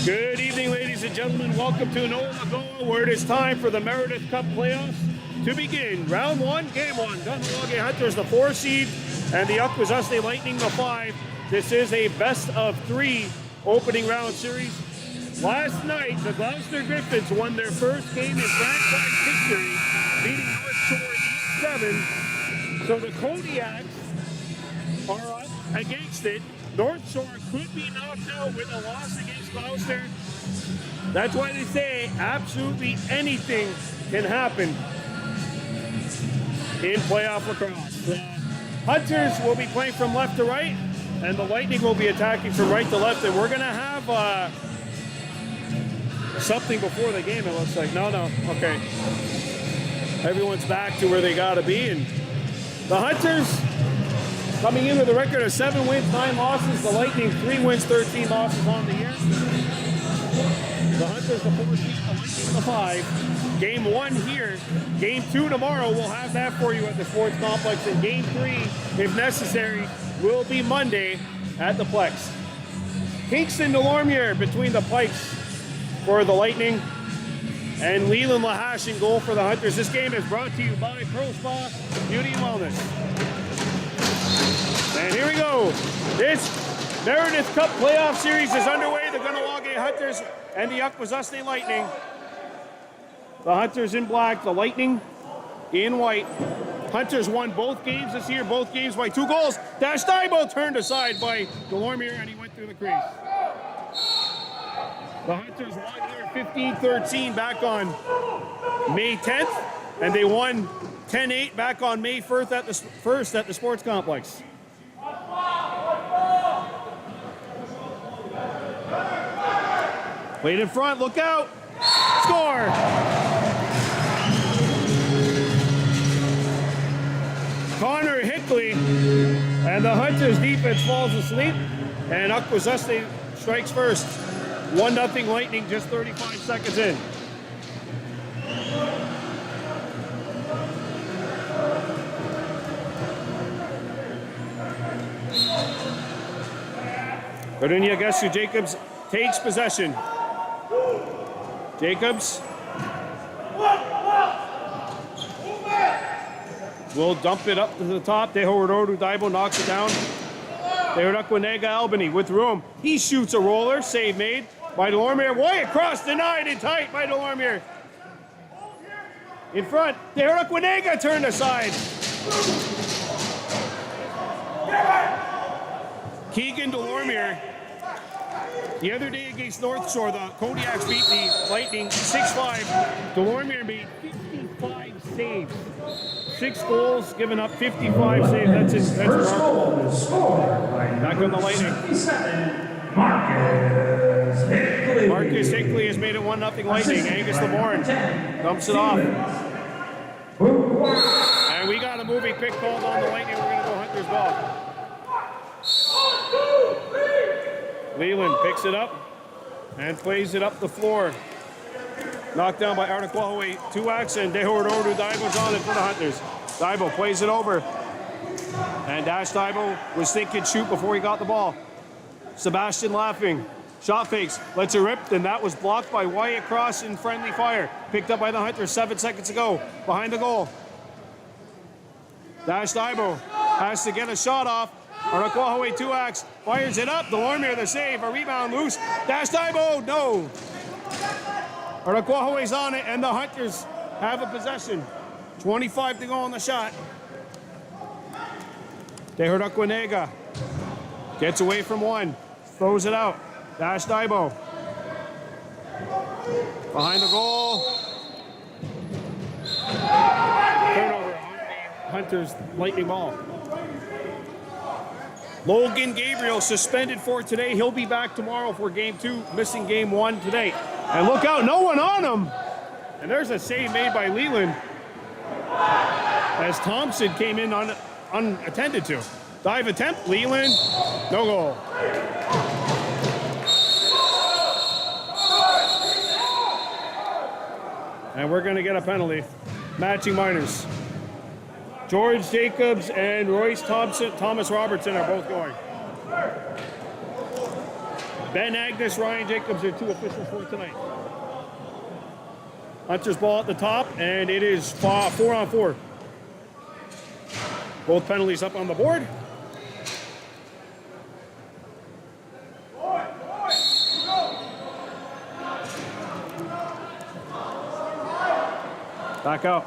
Good evening, ladies and gentlemen. Welcome to NOLA Goa, where it is time for the Meredith Cup playoffs to begin. Round one, game one. Kahnawake Hunters, the 4 seed, and the Akwesasne Lightning, the 5. This is a best-of-3 opening round series. Last night, the Gloucester Griffins won their first game in franchise history, beating North Shore 8-7. So the Kodiaks are up against it. North Shore could be knocked out with a loss against Gloucester. That's why they say absolutely anything can happen in playoff lacrosse. The Hunters will be playing from left to right, and the Lightning will be attacking from right to left. And we're going to have something before the game, it looks like. No, okay. Everyone's back to where they got to be. And the Hunters coming in with a record of 7 wins, 9 losses. The Lightning, 3 wins, 13 losses on the year. The Hunters, the 4 seed, the Lightning, the 5. Game 1 here. Game 2 tomorrow. We'll have that for you at the Sports Complex. And Game 3, if necessary, will be Monday at the Plex. Kingston Delormier between the pipes for the Lightning. And Leland Lahash in goal for the Hunters. This game is brought to you by Pro Spa Beauty and Wellness. And here we go. This Meredith Cup playoff series is underway. The Kahnawake Hunters and the Akwesasne Lightning. The Hunters in black, the Lightning in white. Hunters won both games this year, both games by 2 goals. Dash Thibault turned aside by Delormier, and he went through the crease. The Hunters won here 15-13 back on May 10th, and they won 10-8 back on May 1st at the Sports Complex. Played in front, look out! Score! Connor Hickley, and the Hunters defense falls asleep, and Akwesasne strikes first. 1-0 Lightning, just 35 seconds in. Karunya Gessu Jacobs takes possession. Jacobs will dump it up to the top. Tehorodou Daibo knocks it down. Tehorodou Albany with room. He shoots a roller. Save made by Delormier. Way across, denied and tight by Delormier. In front, Tehorodou turned aside. Keegan Delormier. The other day against North Shore, the Kodiaks beat the Lightning 6-5. Delormier made 55 saves. 6 goals, given up 55 saves. That's remarkable. Back on the Lightning. Marcus Hickley has made it 1-0 Lightning. Angus Lamorne dumps it off. And we got a moving pick called on the Lightning. We're going to go Hunters ball. Leland picks it up and plays it up the floor. Knocked down by Arnaquahaway Tuax, and Tehorodou Daibo's on it for the Hunters. Daibo plays it over. And Dash Daibo was thinking shoot before he got the ball. Sebastian laughing. Shot fakes, lets it rip, and that was blocked by Wyatt Cross in friendly fire. Picked up by the Hunters 7 seconds ago, behind the goal. Dash Daibo has to get a shot off. Arnaquahaway Tuax fires it up. Delormier the save. A rebound loose. Dash Daibo, no. Arnaquahaway's on it, and the Hunters have a possession. 25 to go on the shot. Tehorodou gets away from one. Throws it out. Dash Daibo. Behind the goal. Turnover on the Hunters Lightning ball. Logan Gabriel suspended for today. He'll be back tomorrow for Game 2, missing Game 1 today. And look out, no one on him. And there's a save made by Leland as Thompson came in unattended to. Dive attempt, Leland, no goal. And we're going to get a penalty. Matching minors. George Jacobs and Royce Thomas Robertson are both going. Ben Agnes, Ryan Jacobs are 2 officials for tonight. Hunters ball at the top, and it is 4-on-4. Both penalties up on the board. Back out.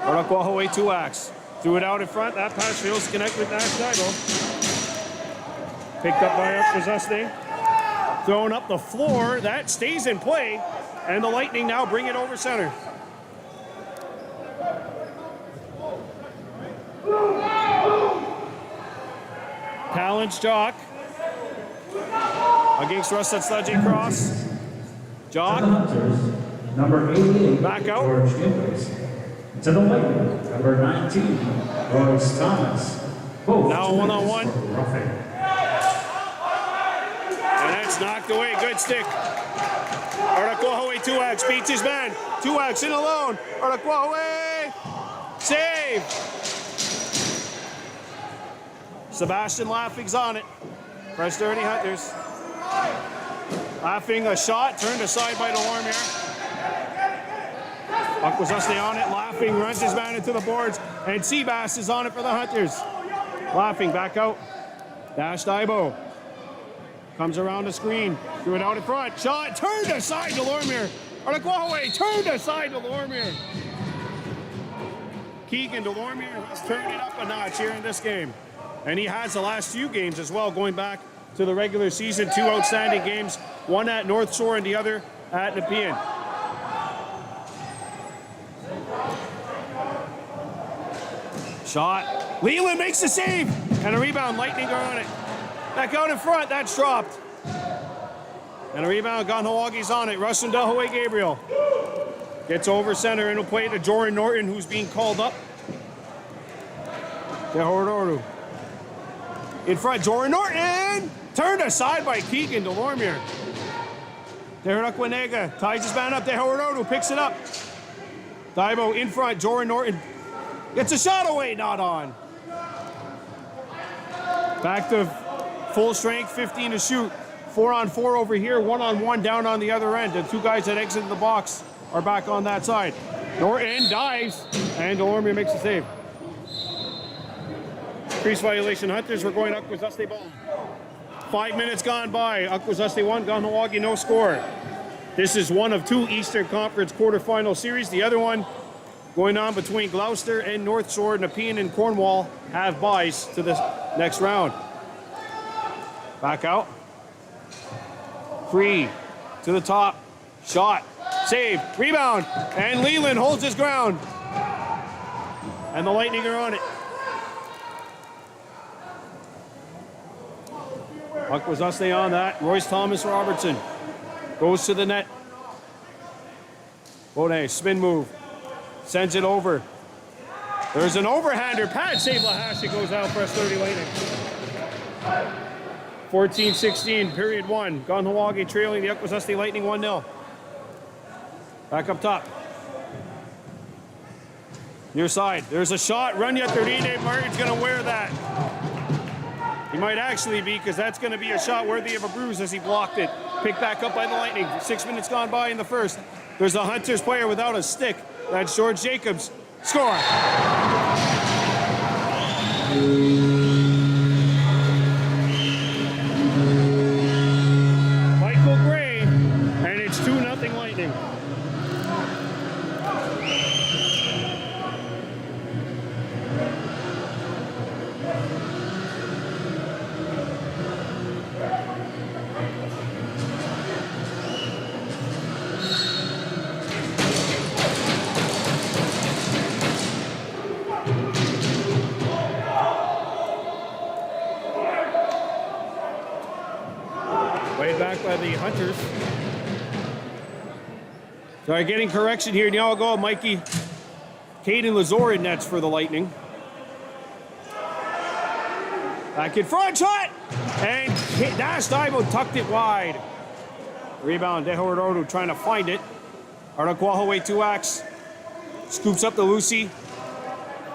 Arakwahaway 2-ax. Threw it out in front. That pass fails to connect with Nash Daibo. Picked up by Akwesasne. Thrown up the floor. That stays in play. And the Lightning now bring it over center. Talents Jock. Against Russet Sledging Cross. Jock. Number 88, back out. George Gibbons. To the Lightning, number 19, Royce Thomas. Both now 1-on-1. Roughing. And that's knocked away. Good stick. Arakwahaway 2-ax beats his man. 2-ax in alone. Arakwahaway. Save. Sebastian Laughing's on it. Fresh Dirty Hunters. Laughing a shot turned aside by Delorme. Akwesasne on it. Laughing runs his man into the boards. And Seabass is on it for the Hunters. Laughing back out. Dash Daibo. Comes around the screen. Threw it out in front. Shot turned aside to Lormier. Arakwahaway turned aside to Lormier. Keegan Delormier has turned it up a notch here in this game. And he has the last few games as well, going back to the regular season. 2 outstanding games. One at North Shore and the other at Nepean. Shot. Leland makes the save. And a rebound. Lightning are on it. Back out in front. That's dropped. And a rebound. Kahnawake on it. Russian Delaway Gabriel. Gets over center and will play to Jordan Norton, who's being called up. Dehororu. In front. Jordan Norton. Turned aside by Keegan Delormier. Derek Wanega ties his man up. Dehororu picks it up. Daibo in front. Jordan Norton gets a shot away, not on. Back to full strength, 15 to shoot. 4-on-4 over here, 1-on-1 down on the other end. The 2 guys that exited the box are back on that side. Norton dives, and Delormier makes the save. Crease violation. Hunters were going Akwesasne ball. 5 minutes gone by. Akwesasne 1, Kahnawake no score. This is one of 2 Eastern Conference quarterfinal series. The other one going on between Gloucester and North Shore. Nepean and Cornwall have buys to the next round. Back out. Free to the top. Shot. Save. Rebound. And Leland holds his ground. And the Lightning are on it. Akwesasne on that. Royce Thomas Robertson goes to the net. Bode, spin move. Sends it over. There's an overhander. Pad save. Lahashi goes out for a 30 Lightning. 14-16, period 1. Kahnawake trailing the Akwesasne Lightning 1-0. Back up top. Near side. There's a shot. Runya Terine. Martin's going to wear that. He might actually be, because that's going to be a shot worthy of a bruise as he blocked it. Picked back up by the Lightning. 6 minutes gone by in the first. There's a Hunters player without a stick. That's George Jacobs. Score. Michael Gray, and it's 2-0 Lightning. Back by the Hunters. Sorry, getting correction here. Now I'll go Mikey. Caden Lazor in nets for the Lightning. Back in front, shot! And Dash Daibo tucked it wide. Rebound, Dehororu trying to find it. Arakwahaway 2-ax. Scoops up the Lucy.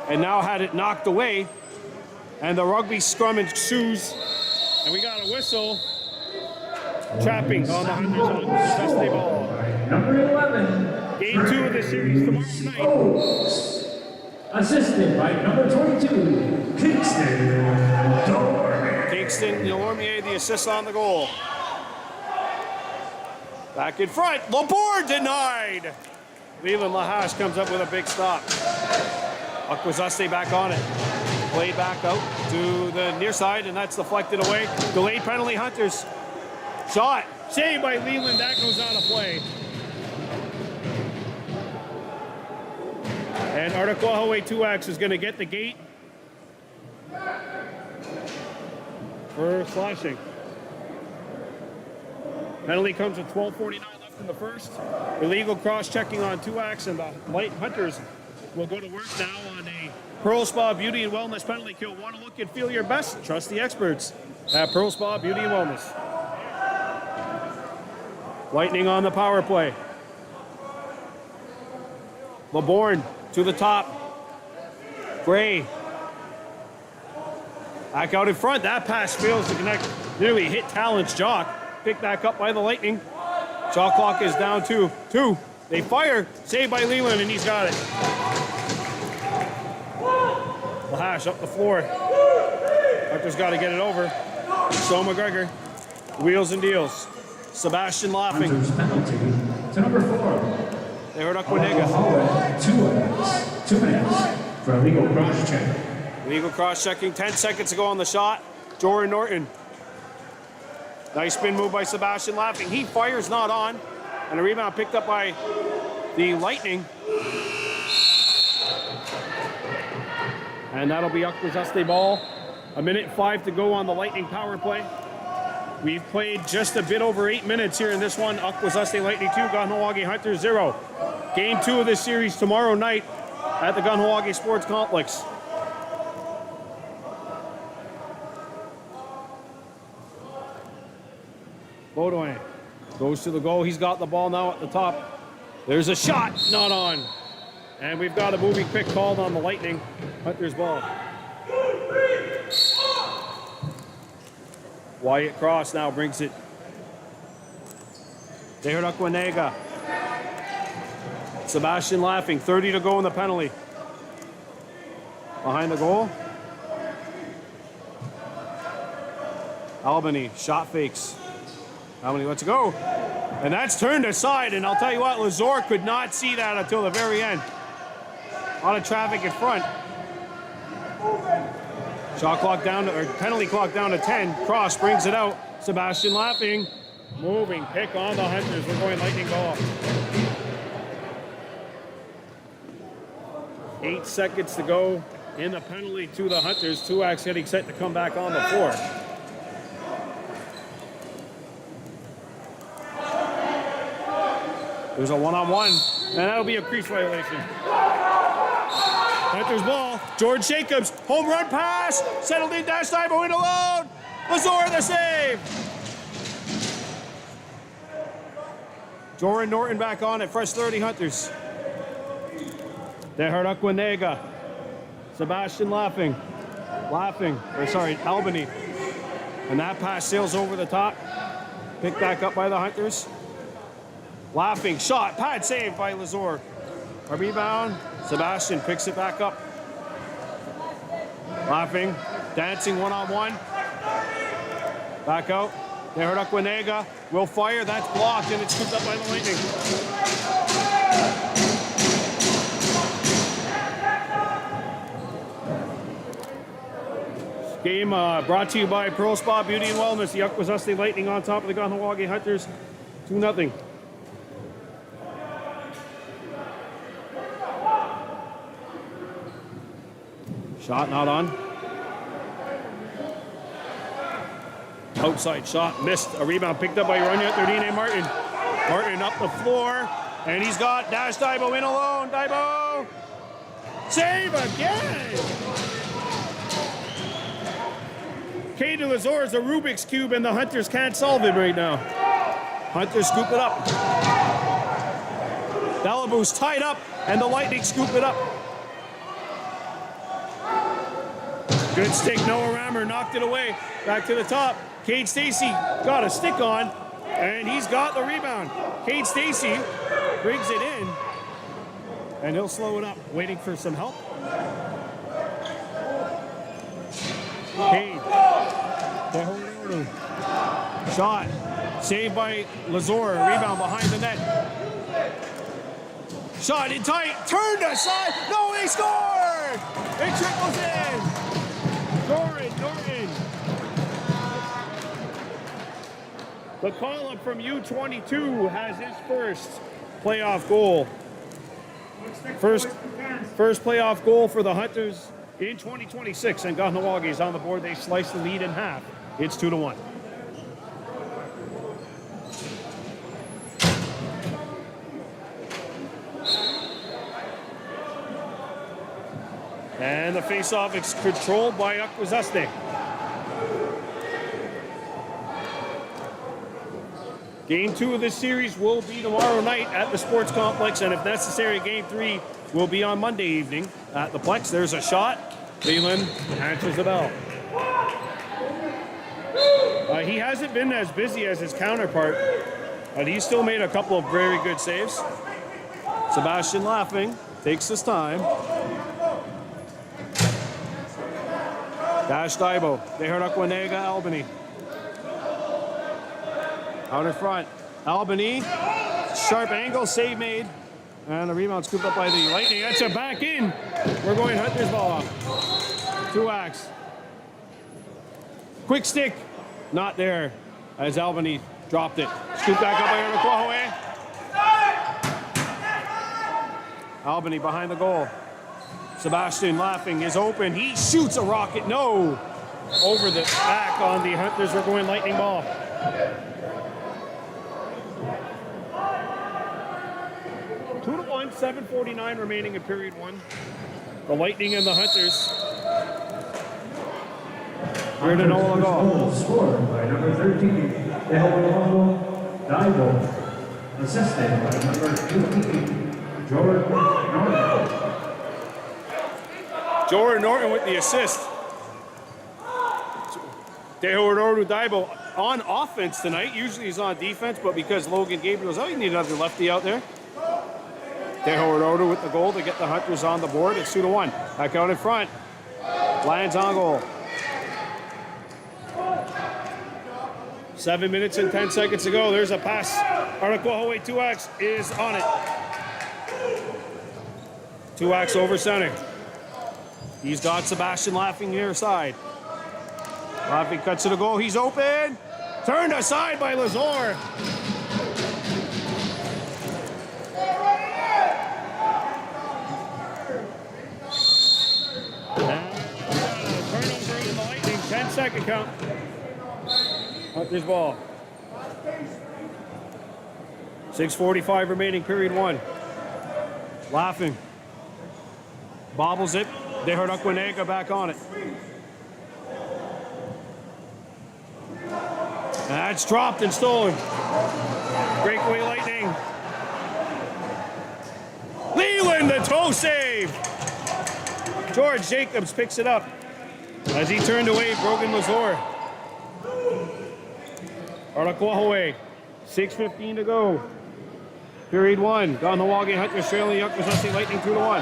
And now had it knocked away. And the rugby scrum ensues. And we got a whistle. Trapping on the Hunters on Dusty Ball. Number 11. Game 2 of the series tomorrow night. Oaks. Assisted by number 22, Kingston Dormier. Kingston Delormier, the assist on the goal. Back in front, Laborde denied. Leland Lahash comes up with a big stop. Akwesasne back on it. Played back out to the near side, and that's deflected away. Delayed penalty, Hunters. Shot, saved by Leland, that goes out of play. And Artiquahaway 2X is going to get the gate for slashing. Penalty comes with 12:49 left in the first. Illegal cross-checking on 2X, and the Light Hunters will go to work now on a Pearl Spa Beauty and Wellness penalty kill. Want to look and feel your best? Trust the experts at Pearl Spa Beauty and Wellness. Lightning on the power play. LeBourne to the top. Gray. Back out in front. That pass fails to connect. Nearly hit Talon's jock. Picked back up by the Lightning. Shot clock is down to 2. They fire. Saved by Leland, and he's got it. Lahash up the floor. Hunters got to get it over. So McGregor. Wheels and deals. Sebastian laughing. Hunters penalty to number 4. They heard Aquanega. 2 minutes for a legal cross check. Legal cross-checking. 10 seconds to go on the shot. Jordan Norton. Nice spin move by Sebastian laughing. He fires, not on. And a rebound picked up by the Lightning. And that'll be Akwesasne ball. 1:05 to go on the Lightning power play. We've played just a bit over 8 minutes here in this one. Akwesasne Lightning 2, Kahnawake Hunters 0. Game 2 of this series tomorrow night at the Kahnawake Sports Complex. Baudouin goes to the goal. He's got the ball now at the top. There's a shot, not on. And we've got a moving pick called on the Lightning. Hunters ball. Wyatt Cross now brings it. They heard Aquanega. Sebastian laughing. 30 to go in the penalty. Behind the goal. Albany, shot fakes. Albany lets it go. And that's turned aside, and I'll tell you what, Lazor could not see that until the very end. A lot of traffic in front. Shot clock down to, or penalty clock down to 10. Cross brings it out. Sebastian laughing. Moving pick on the Hunters. We're going Lightning ball. 8 seconds to go in the penalty to the Hunters. 2X getting set to come back on the floor. There's a one-on-one, and that'll be a crease violation. Hunters ball. George Jacobs, home run pass. Settled in, dash time, in alone. Lazor the save. Jordan Norton back on at fresh 30 Hunters. They heard Aquanega. Sebastian laughing. Albany. And that pass sails over the top. Picked back up by the Hunters. Laughing, shot, pad saved by Lazor. A rebound, Sebastian picks it back up. Laughing, dancing one-on-one. Back out, they heard Aquanega. Will fire, that's blocked, and it's scooped up by the Lightning. Game brought to you by Pearl Spa Beauty and Wellness. The Akwesasne Lightning on top of the Kahnawake Hunters, 2-0. Shot not on. Outside shot missed. A rebound picked up by Runya Therdine Martin. Martin up the floor, and he's got Dash Daibo in alone. Daibo! Save again! K de Lazor is a Rubik's Cube, and the Hunters can't solve it right now. Hunters scoop it up. Dalaboo's tied up, and the Lightning scoop it up. Good stick, Noah Rammer knocked it away. Back to the top. Cade Stacy got a stick on, and he's got the rebound. Cade Stacy brings it in, and he'll slow it up, waiting for some help. Cade. Shot. Saved by Lazor. Rebound behind the net. Shot in tight. Turned aside. No, they scored! It trickles in. Norton. The call-up from U22 has his first playoff goal. First playoff goal for the Hunters in 2026, and Kahnawake is on the board. They slice the lead in half. It's 2-1. And the face-off is controlled by Akwesasne. Game 2 of this series will be tomorrow night at the Sports Complex, and if necessary, Game 3 will be on Monday evening at the Plex. There's a shot. Leland answers the bell. He hasn't been as busy as his counterpart, but he's still made a couple of very good saves. Sebastian Laughing takes his time. Dash Daibo. Dehernaquanega, Albany. Out in front. Albany. Sharp angle. Save made. And the rebound scooped up by the Lightning. That's a back in. We're going Hunters ball off. Tuax. Quick stick. Not there as Albany dropped it. Scooped back up by Iroquois. Albany behind the goal. Sebastian Laughing is open. He shoots a rocket. No. Over the back on the Hunters. We're going Lightning ball. Two to 1, 7:49 remaining in period 1. The Lightning and the Hunters. Hunters goal scored by number 13, Dehernaquanega Daibo. Assisted by number 18, Jordan Norton. Jordan Norton with the assist. Dehernaquanega Daibo on offense tonight. Usually he's on defense, but because Logan Gabriel's out, you need another lefty out there. Dehernaquanega with the goal to get the Hunters on the board. It's 2-1. Back out in front. Lions on goal. 7 minutes and 10 seconds to go. There's a pass. Iroquois Tuax is on it. Tuax over center. He's got Sebastian Laughing near side. Laughing cuts to the goal. He's open. Turned aside by Lazor. Turnover in the Lightning. 10-second count. Hunters ball. 6:45 remaining, period 1. Laughing. Bobbles it. Dehernaquanega back on it. That's dropped and stolen. Breakaway Lightning. Leland, the toe save. George Jacobs picks it up as he turned away Brogan Lazor. Iroquois, 6:15 to go. Period 1. Kahnawake Hunters trailing Akwesasne Lightning 2-1.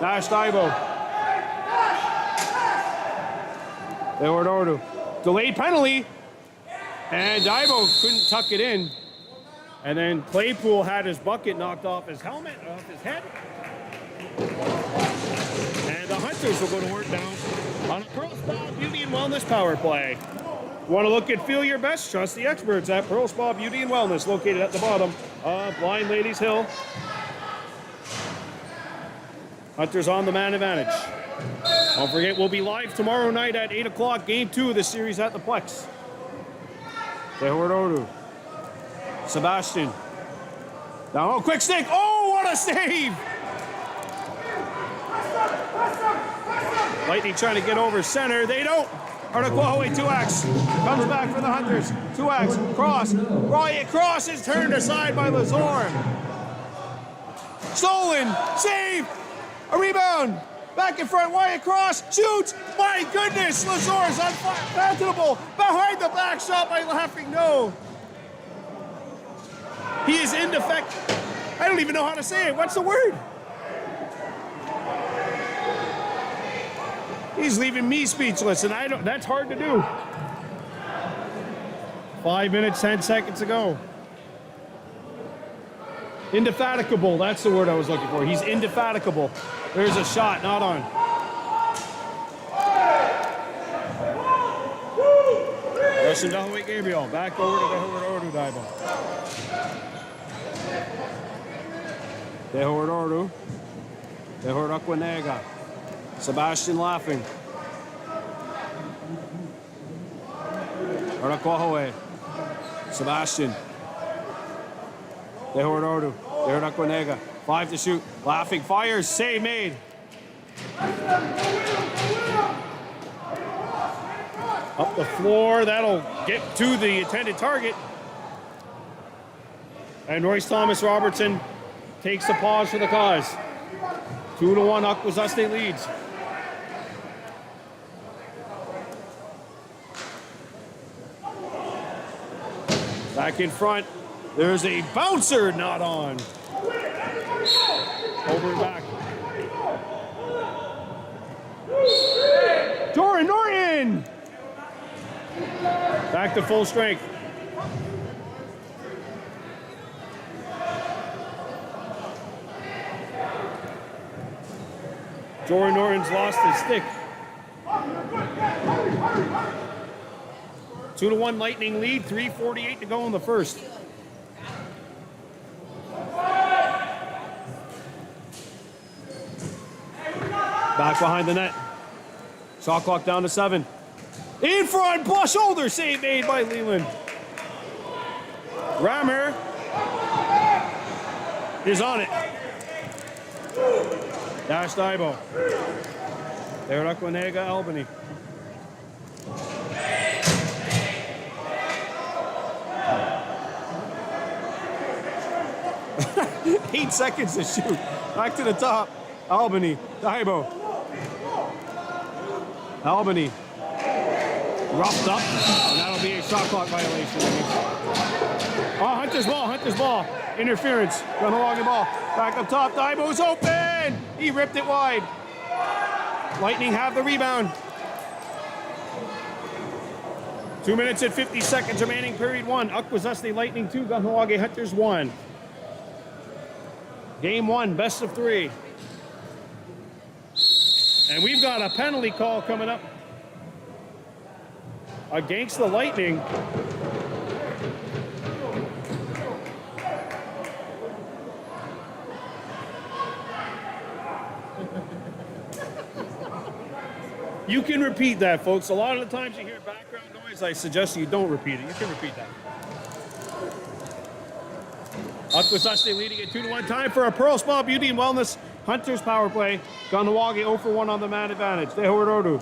Dash Daibo. Dehernaquanega. Delayed penalty. And Daibo couldn't tuck it in. And then Claypool had his bucket knocked off his helmet, off his head. And the Hunters will go to work now on a Pearl Spa Beauty and Wellness power play. Want to look and feel your best? Trust the experts at Pearl Spa Beauty and Wellness, located at the bottom of Blind Ladies Hill. Hunters on the man advantage. Don't forget, we'll be live tomorrow night at 8 o'clock, Game 2 of the series at the Plex. Dehernaquanega. Sebastian. Down, oh, quick stick. Oh, what a save! Lightning trying to get over center. They don't. Iroquois Tuax comes back for the Hunters. Tuax, cross. Roy, cross is turned aside by Lazor. Stolen. Save. A rebound. Back in front, Wyatt cross, shoots. My goodness, Lazor's unfathomable. Behind the back shot by Laughing No. He is indefectible. I don't even know how to say it. What's the word? He's leaving me speechless, and that's hard to do. 5 minutes, 10 seconds to go. Indefatigable, that's the word I was looking for. He's indefatigable. There's a shot, not on. Justin Dalloway Gabriel, back over to the Howard Ordu Daibo. De Howard Ordu. De Howard Aquanega. Sebastian Laughing. Oraquahoe. Sebastian. De Howard Ordu. De Howard Aquanega. 5 to shoot. Laughing fires. Save made. Up the floor. That'll get to the intended target. And Royce Thomas Robertson takes the pause for the cause. 2-1, Akwesasne leads. Back in front. There's a bouncer, not on. Over and back. Doran Norton! Back to full strength. Doran Norton's lost his stick. 2-1 Lightning lead, 3:48 to go in the first. Back behind the net. Shot clock down to 7. In front, shoulder save made by Leland. Rammer is on it. Dash Daibo. There, Aquanega, Albany. Eight seconds to shoot. Back to the top. Albany. Daibo. Albany. Roughed up. And that'll be a shot clock violation. Oh, Hunter's ball. Hunter's ball. Interference. Run along the ball. Back up top. Daibo's open. He ripped it wide. Lightning have the rebound. 2 minutes and 50 seconds remaining, period 1. Akwesasne Lightning 2, Kahnawake Hunters 1. Game 1, best of 3. And we've got a penalty call coming up against the Lightning. You can repeat that, folks. A lot of the times you hear background noise, I suggest you don't repeat it. You can repeat that. Akwesasne leading at 2-1. Time for a Pearl Spa Beauty and Wellness Hunters power play. Kahnawake 0 for 1 on the man advantage. De Howard Ordu.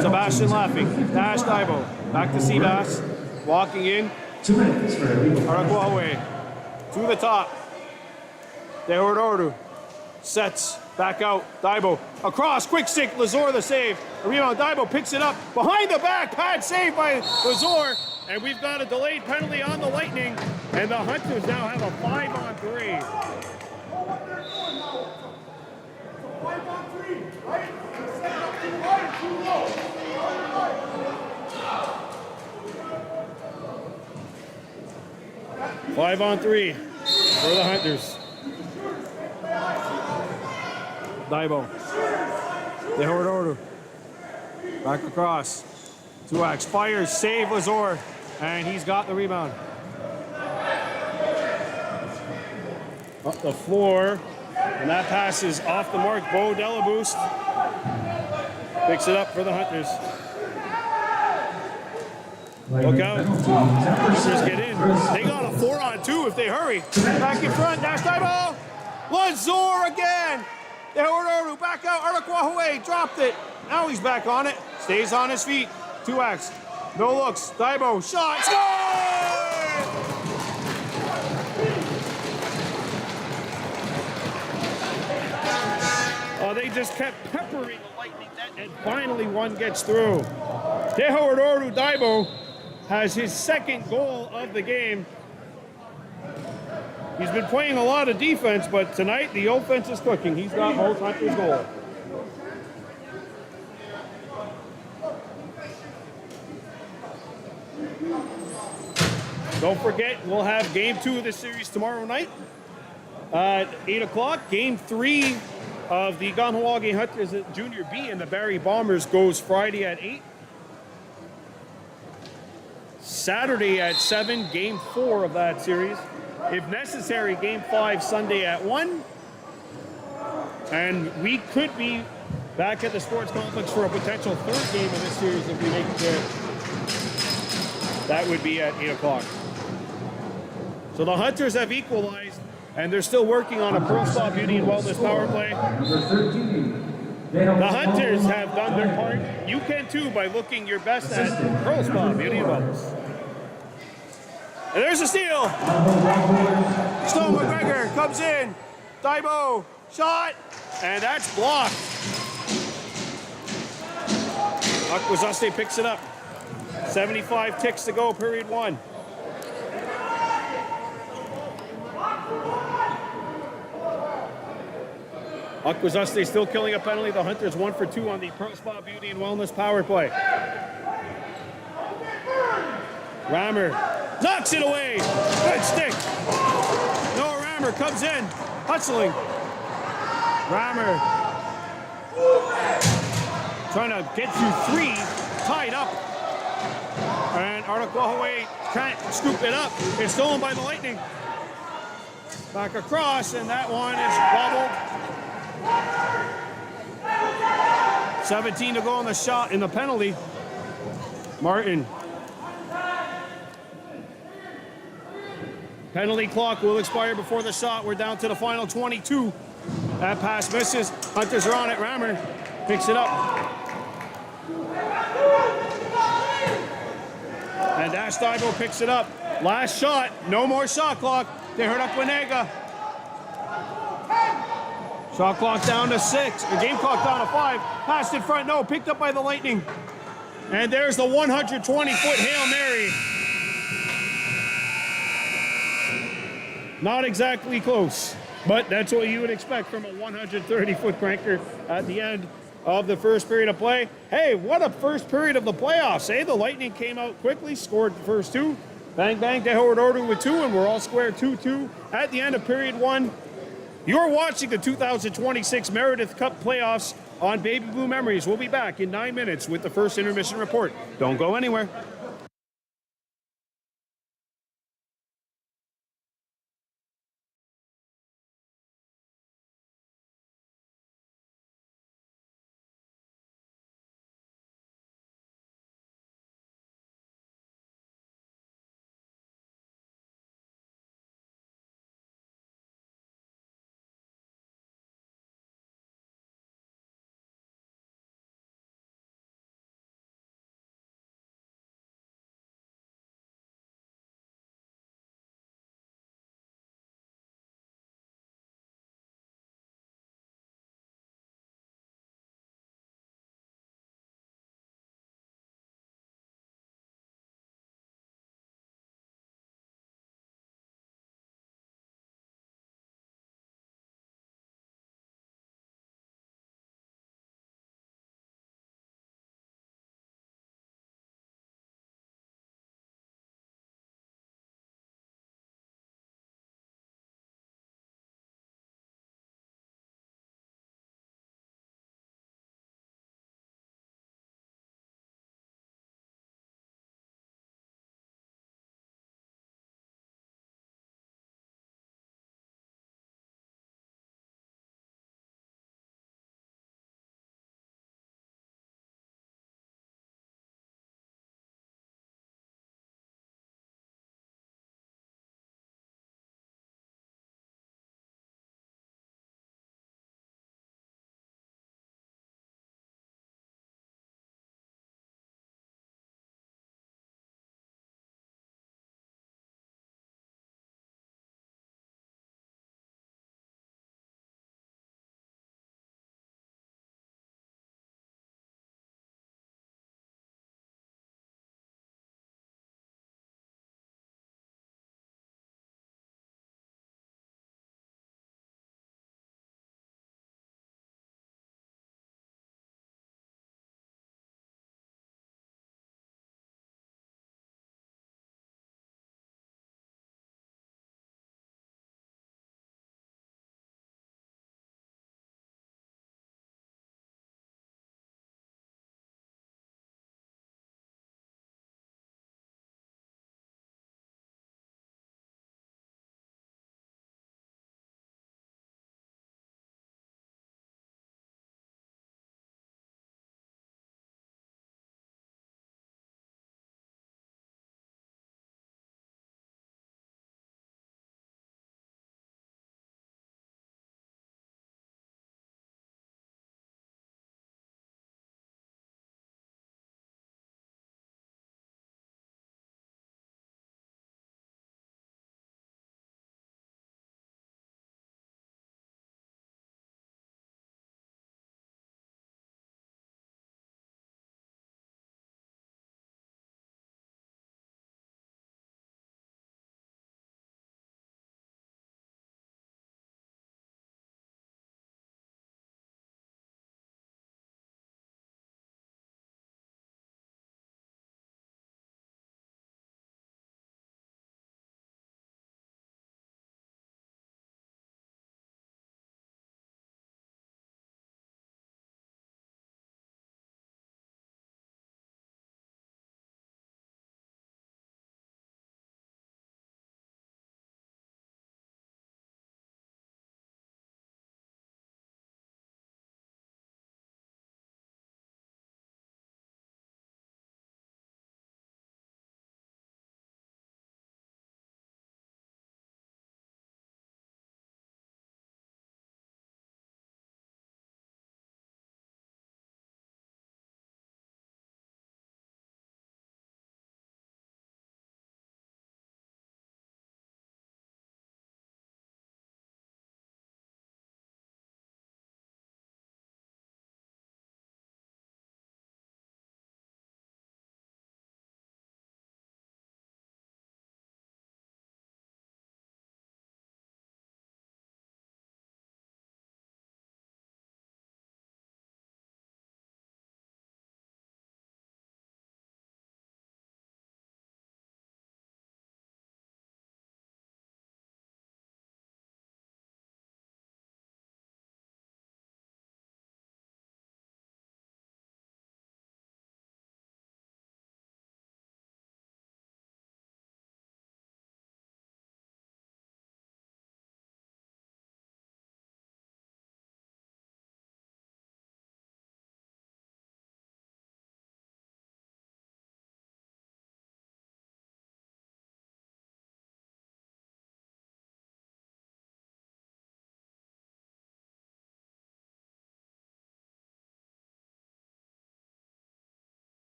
Sebastian Laughing. Dash Daibo. Back to Seabass. Walking in. 2 minutes for illegal. Araquahoe. To the top. De Howard Ordu. Sets. Back out. Daibo. Across. Quick stick. Lazor the save. A rebound. Daibo picks it up. Behind the back. Pad save by Lazor. And we've got a delayed penalty on the Lightning. And the Hunters now have a 5-on-3. 5-on-3 for the Hunters. Daibo. De Howard Ordu. Back across. 2X fires, save Lazor, and he's got the rebound. Up the floor, and that pass is off the mark. Bo Delaboost picks it up for the Hunters. Look out. Hunters get in. They got a 4-on-2 if they hurry. Back in front, dash Daibo. Lazor again. De Howard Ordu back out. Araquahoe dropped it. Now he's back on it. Stays on his feet. 2X. No looks. Daibo. Shot. Score! Oh, they just kept peppering the Lightning net, and finally one gets through. Tehodoru Daibo has his second goal of the game. He's been playing a lot of defense, but tonight the offense is cooking. He's got both Hunter's goal. Don't forget, we'll have game 2 of the series tomorrow night at 8 o'clock. Game 3 of the Kahnawake Hunters at Junior B and the Barrie Bombers goes Friday at 8. Saturday at 7, game 4 of that series. If necessary, game 5 Sunday at 1. And we could be back at the sports complex for a potential 3rd game of this series if we make it there. That would be at 8 o'clock. So the Hunters have equalized, and they're still working on a Pearl Spa Beauty and Wellness power play. The Hunters have done their part. You can too by looking your best at Pearl Spa Beauty and Wellness. And there's a steal. Stone McGregor comes in. Daibo, shot, and that's blocked. Akwesasne picks it up. 75 ticks to go, period 1. Akwesasne still killing a penalty. The Hunters 1 for 2 on the Pearl Spa Beauty and Wellness power play. Rammer knocks it away. Good stick. Noah Rammer comes in, hustling. Rammer trying to get through 3, tied up. And Arakahoe can't scoop it up. It's stolen by the Lightning. Back across, and that one is bobbled. 17 to go on the shot in the penalty. Martin. Penalty clock will expire before the shot. We're down to the final 22. That pass misses. Hunters are on it. Rammer picks it up. And Ash Daibo picks it up. Last shot. No more shot clock. They heard Akwinega. Shot clock down to 6. The game clock down to 5. Passed in front. No. Picked up by the Lightning. And there's the 120-foot Hail Mary. Not exactly close, but that's what you would expect from a 130-foot cranker at the end of the first period of play. Hey, what a first period of the playoffs, eh? The Lightning came out quickly, scored the first 2. Bang, bang, Tehodoru with 2, and we're all square 2-2 at the end of period 1. You're watching the 2026 Meredith Cup playoffs on Baby Blue Memories. We'll be back in 9 minutes with the first intermission report. Don't go anywhere.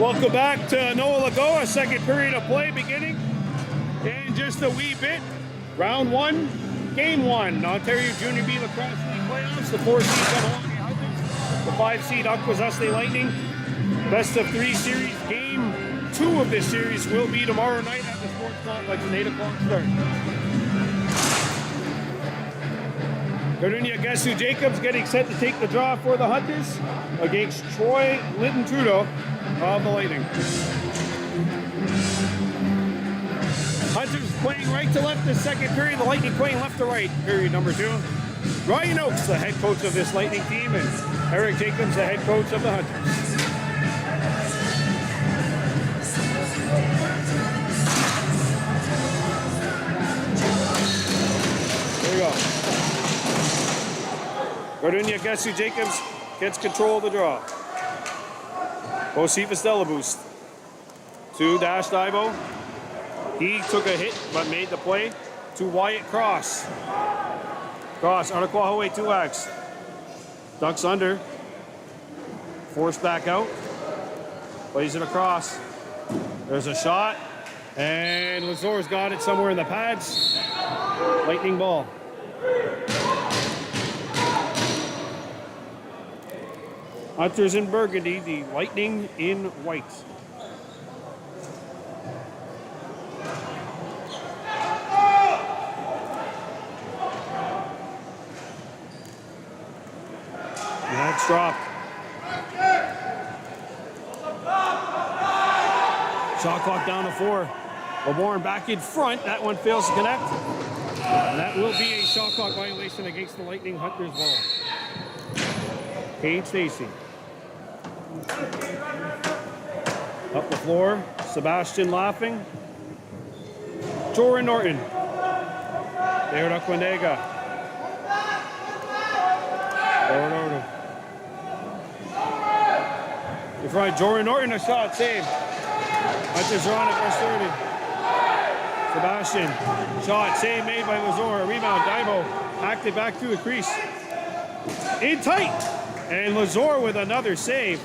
Welcome back to Noah Lagoa. Second period of play beginning in just a wee bit. Round one, game one. Ontario Junior B Lacrosse League playoffs. The 4-seed Kahnawake Hunters, the 5-seed Akwesasne Lightning. Best of 3 series. Game 2 of this series will be tomorrow night at the Sports Complex, an 8 o'clock start. Garunia Gesu Jacobs getting set to take the draw for the Hunters against Troy Linton Trudeau of the Lightning. Hunters playing right to left this second period. The Lightning playing left to right, period number 2. Ryan Oakes, the head coach of this Lightning team, and Eric Jacobs, the head coach of the Hunters. There we go. Garunia Gesu Jacobs gets control of the draw. Josephus Delaboost to Dash Divo. He took a hit but made the play to Wyatt Cross. Cross, Arnaquahaway 2X. Ducks under. Forced back out. Plays it across. There's a shot. And Lazor's got it somewhere in the pads. Lightning ball. Hunters in burgundy, the Lightning in white. That's dropped. Shot clock down to 4. LeBourne back in front. That one fails to connect. And that will be a shot clock violation against the Lightning Hunters ball. Cade Stacy. Up the floor, Sebastian Laughing. Joran Norton. There to Quinega. In front, Joran Norton, a shot, save. Hunters are on it, first started. Sebastian, shot, save made by Lazor. A rebound, Divo, acted back through the crease. In tight, and Lazor with another save.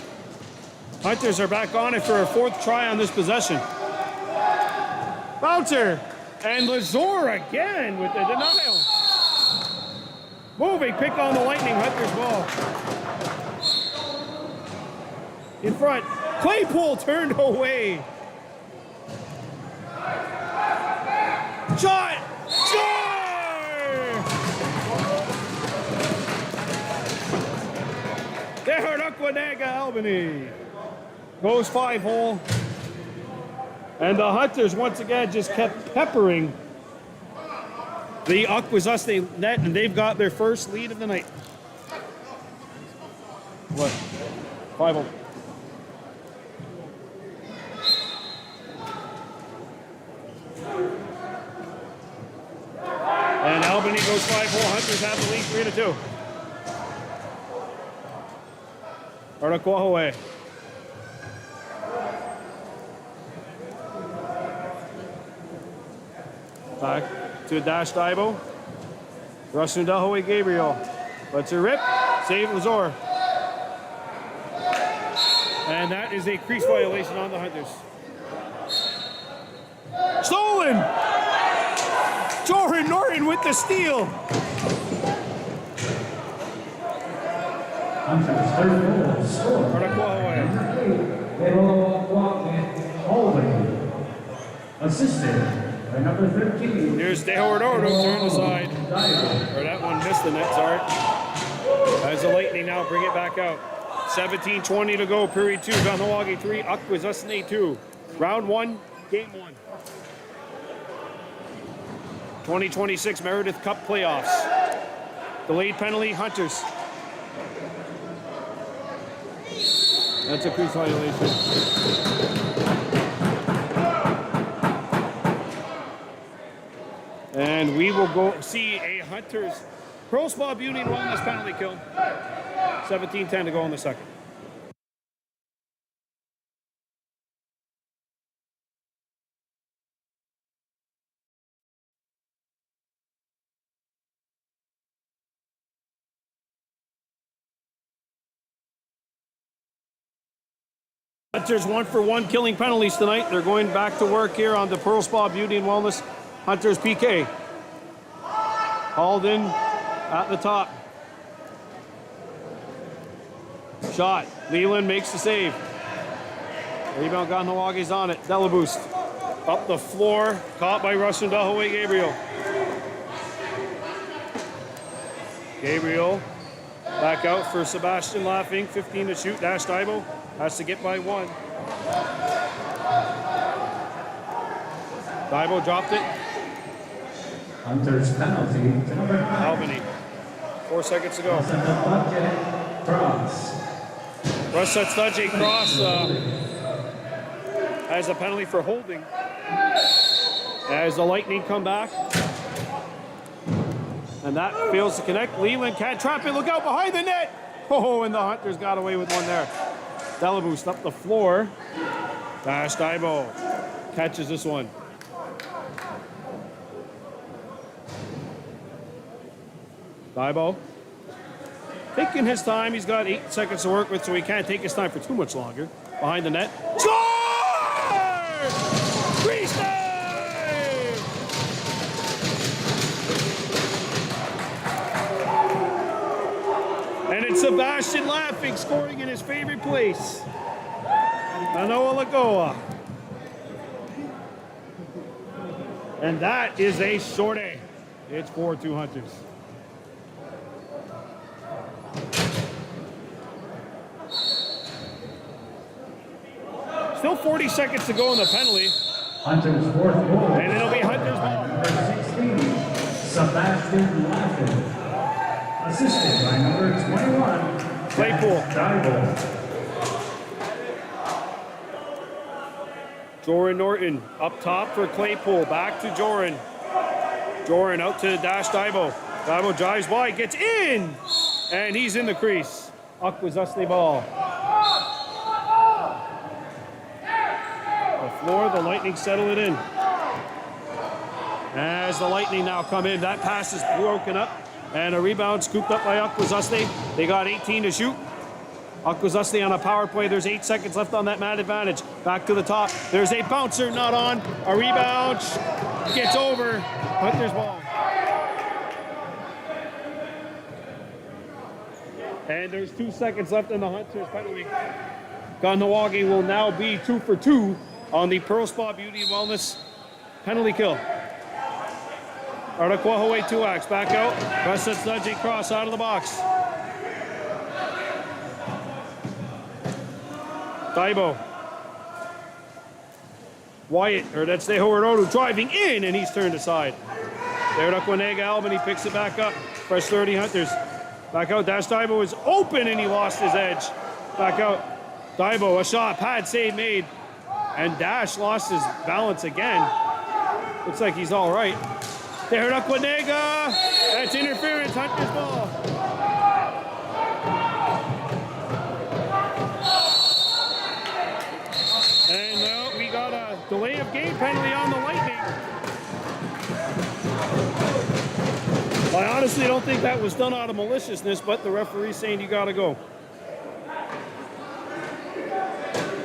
Hunters are back on it for a 4th try on this possession. Bouncer, and Lazor again with the denial. Moving pick on the Lightning, Hunters ball. In front, Claypool turned away. Shot! Score! There, Aquanaga Albany goes 5-hole. And the Hunters once again just kept peppering the Akwesasne net, and they've got their first lead of the night. What? 5-hole. And Albany goes 5-hole. Hunters have the lead 3-2. Arnaquahaway. Back to Dash Divo. Russian Dahaway Gabriel. Lets her rip. Save Lazor. And that is a crease violation on the Hunters. Stolen! Joran Norton with the steal. Hunters third goal scored. Arnaquahaway. Albany. Assisted by number 13. Here's Dehorodoro, turn aside. Or that one missed the net, sorry. As the Lightning now bring it back out. 17:20 to go, period 2. Kahnawake 3, Akwesasne 2. Round 1, game 1. 2026 Meredith Cup playoffs. Delayed penalty, Hunters. That's a crease violation. And we will go see a Hunters Pro Spa Beauty and Wellness penalty kill. 17:10 to go in the second. Hunters 1-for-1 killing penalties tonight. They're going back to work here on the Pearl Spa Beauty and Wellness Hunters PK. Hauled in at the top. Shot. Leland makes the save. Rebound Kahnawake on it. Delaboost. Up the floor. Caught by Russian Dahaway Gabriel. Gabriel back out for Sebastian Laughing. 15 to shoot. Dash Dibo has to get by 1. Dibo dropped it. Hunter's penalty to number 9. Albany. 4 seconds to go. Cross. Russ Sutje Cross has a penalty for holding. As the Lightning come back. And that fails to connect. Leland can't trap it. Look out behind the net. Oh, and the Hunters got away with one there. Delaboost up the floor. Dash Dibo catches this one. Dibo taking his time. He's got 8 seconds to work with, so he can't take his time for too much longer. Behind the net. Score! Crease time! And it's Sebastian Laughing scoring in his favorite place. Manoa Lagoa. And that is a shorty. It's 4-2 Hunters. Still 40 seconds to go in the penalty. Hunter's 4th goal. And it'll be Hunter's ball. Number 16, Sebastian Laughing. Assisted by number 21, Claypool. Dibo. Joran Norton up top for Claypool. Back to Joran. Joran out to Dash Dibo. Dibo drives wide, gets in! And he's in the crease. Akwesasne ball. The floor, the Lightning settle it in. As the Lightning now come in, that pass is broken up. And a rebound scooped up by Akwesasne. They got 18 to shoot. Akwesasne on a power play. There's 8 seconds left on that man advantage. Back to the top. There's a bouncer, not on. A rebound. Gets over. Hunter's ball. And there's 2 seconds left in the Hunters penalty. Kahnawake will now be 2 for 2 on the Pearl Spa Beauty and Wellness penalty kill. Artaquahaway Tuax back out. Russell Sutje Cross out of the box. Dibo. Wyatt, or that's Howard Odu driving in, and he's turned aside. There, Quanega Albany picks it back up. Fresh 30 Hunters. Back out. Dash Dibo is open, and he lost his edge. Back out. Dibo, a shot, pad save made. And Dash lost his balance again. Looks like he's all right. There, Quanega. That's interference. Hunter's ball. And we got a delay of game penalty on the Lightning. I honestly don't think that was done out of maliciousness, but the referee's saying you got to go.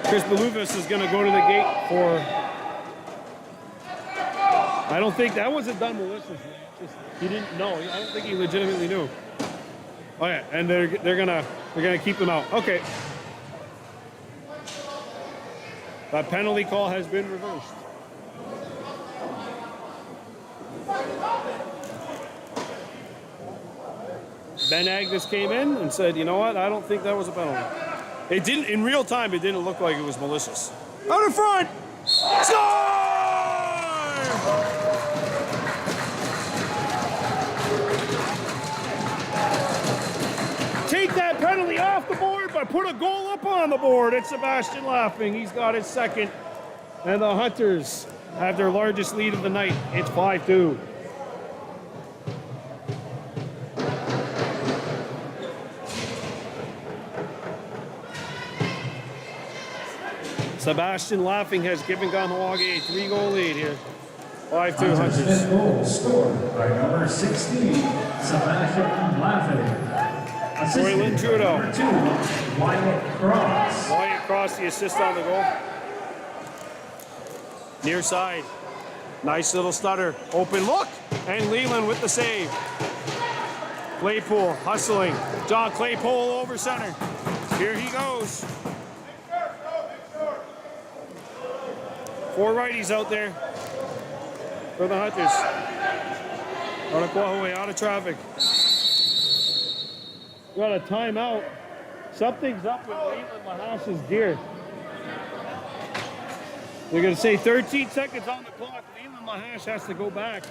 Chris Beluvis is going to go to the gate for... I don't think that wasn't done maliciously. Just, he didn't know. I don't think he legitimately knew. Oh yeah, and they're gonna keep him out. Okay. That penalty call has been reversed. Ben Agnes came in and said, you know what, I don't think that was a penalty. It didn't, in real time, it didn't look like it was malicious. Out in front! Score! Take that penalty off the board, but put a goal up on the board. It's Sebastian Laughing. He's got his second. And the Hunters have their largest lead of the night. It's 5-2. Sebastian Laughing has given Kahnawake a 3-goal lead here. 5-2 Hunters. Fifth goal scored by number 16, Sebastian Laughing. Royland Trudeau. Number 2, Wyatt Cross. Wyatt Cross across the assist on the goal. Near side. Nice little stutter. Open look. And Leland with the save. Claypool hustling. John Claypool over center. Here he goes. 4 righties out there for the Hunters. Ottaquahaway out of traffic. Got a timeout. Something's up with Leland Lahash's gear. They're going to say 13 seconds on the clock. Leland Lahash has to go back.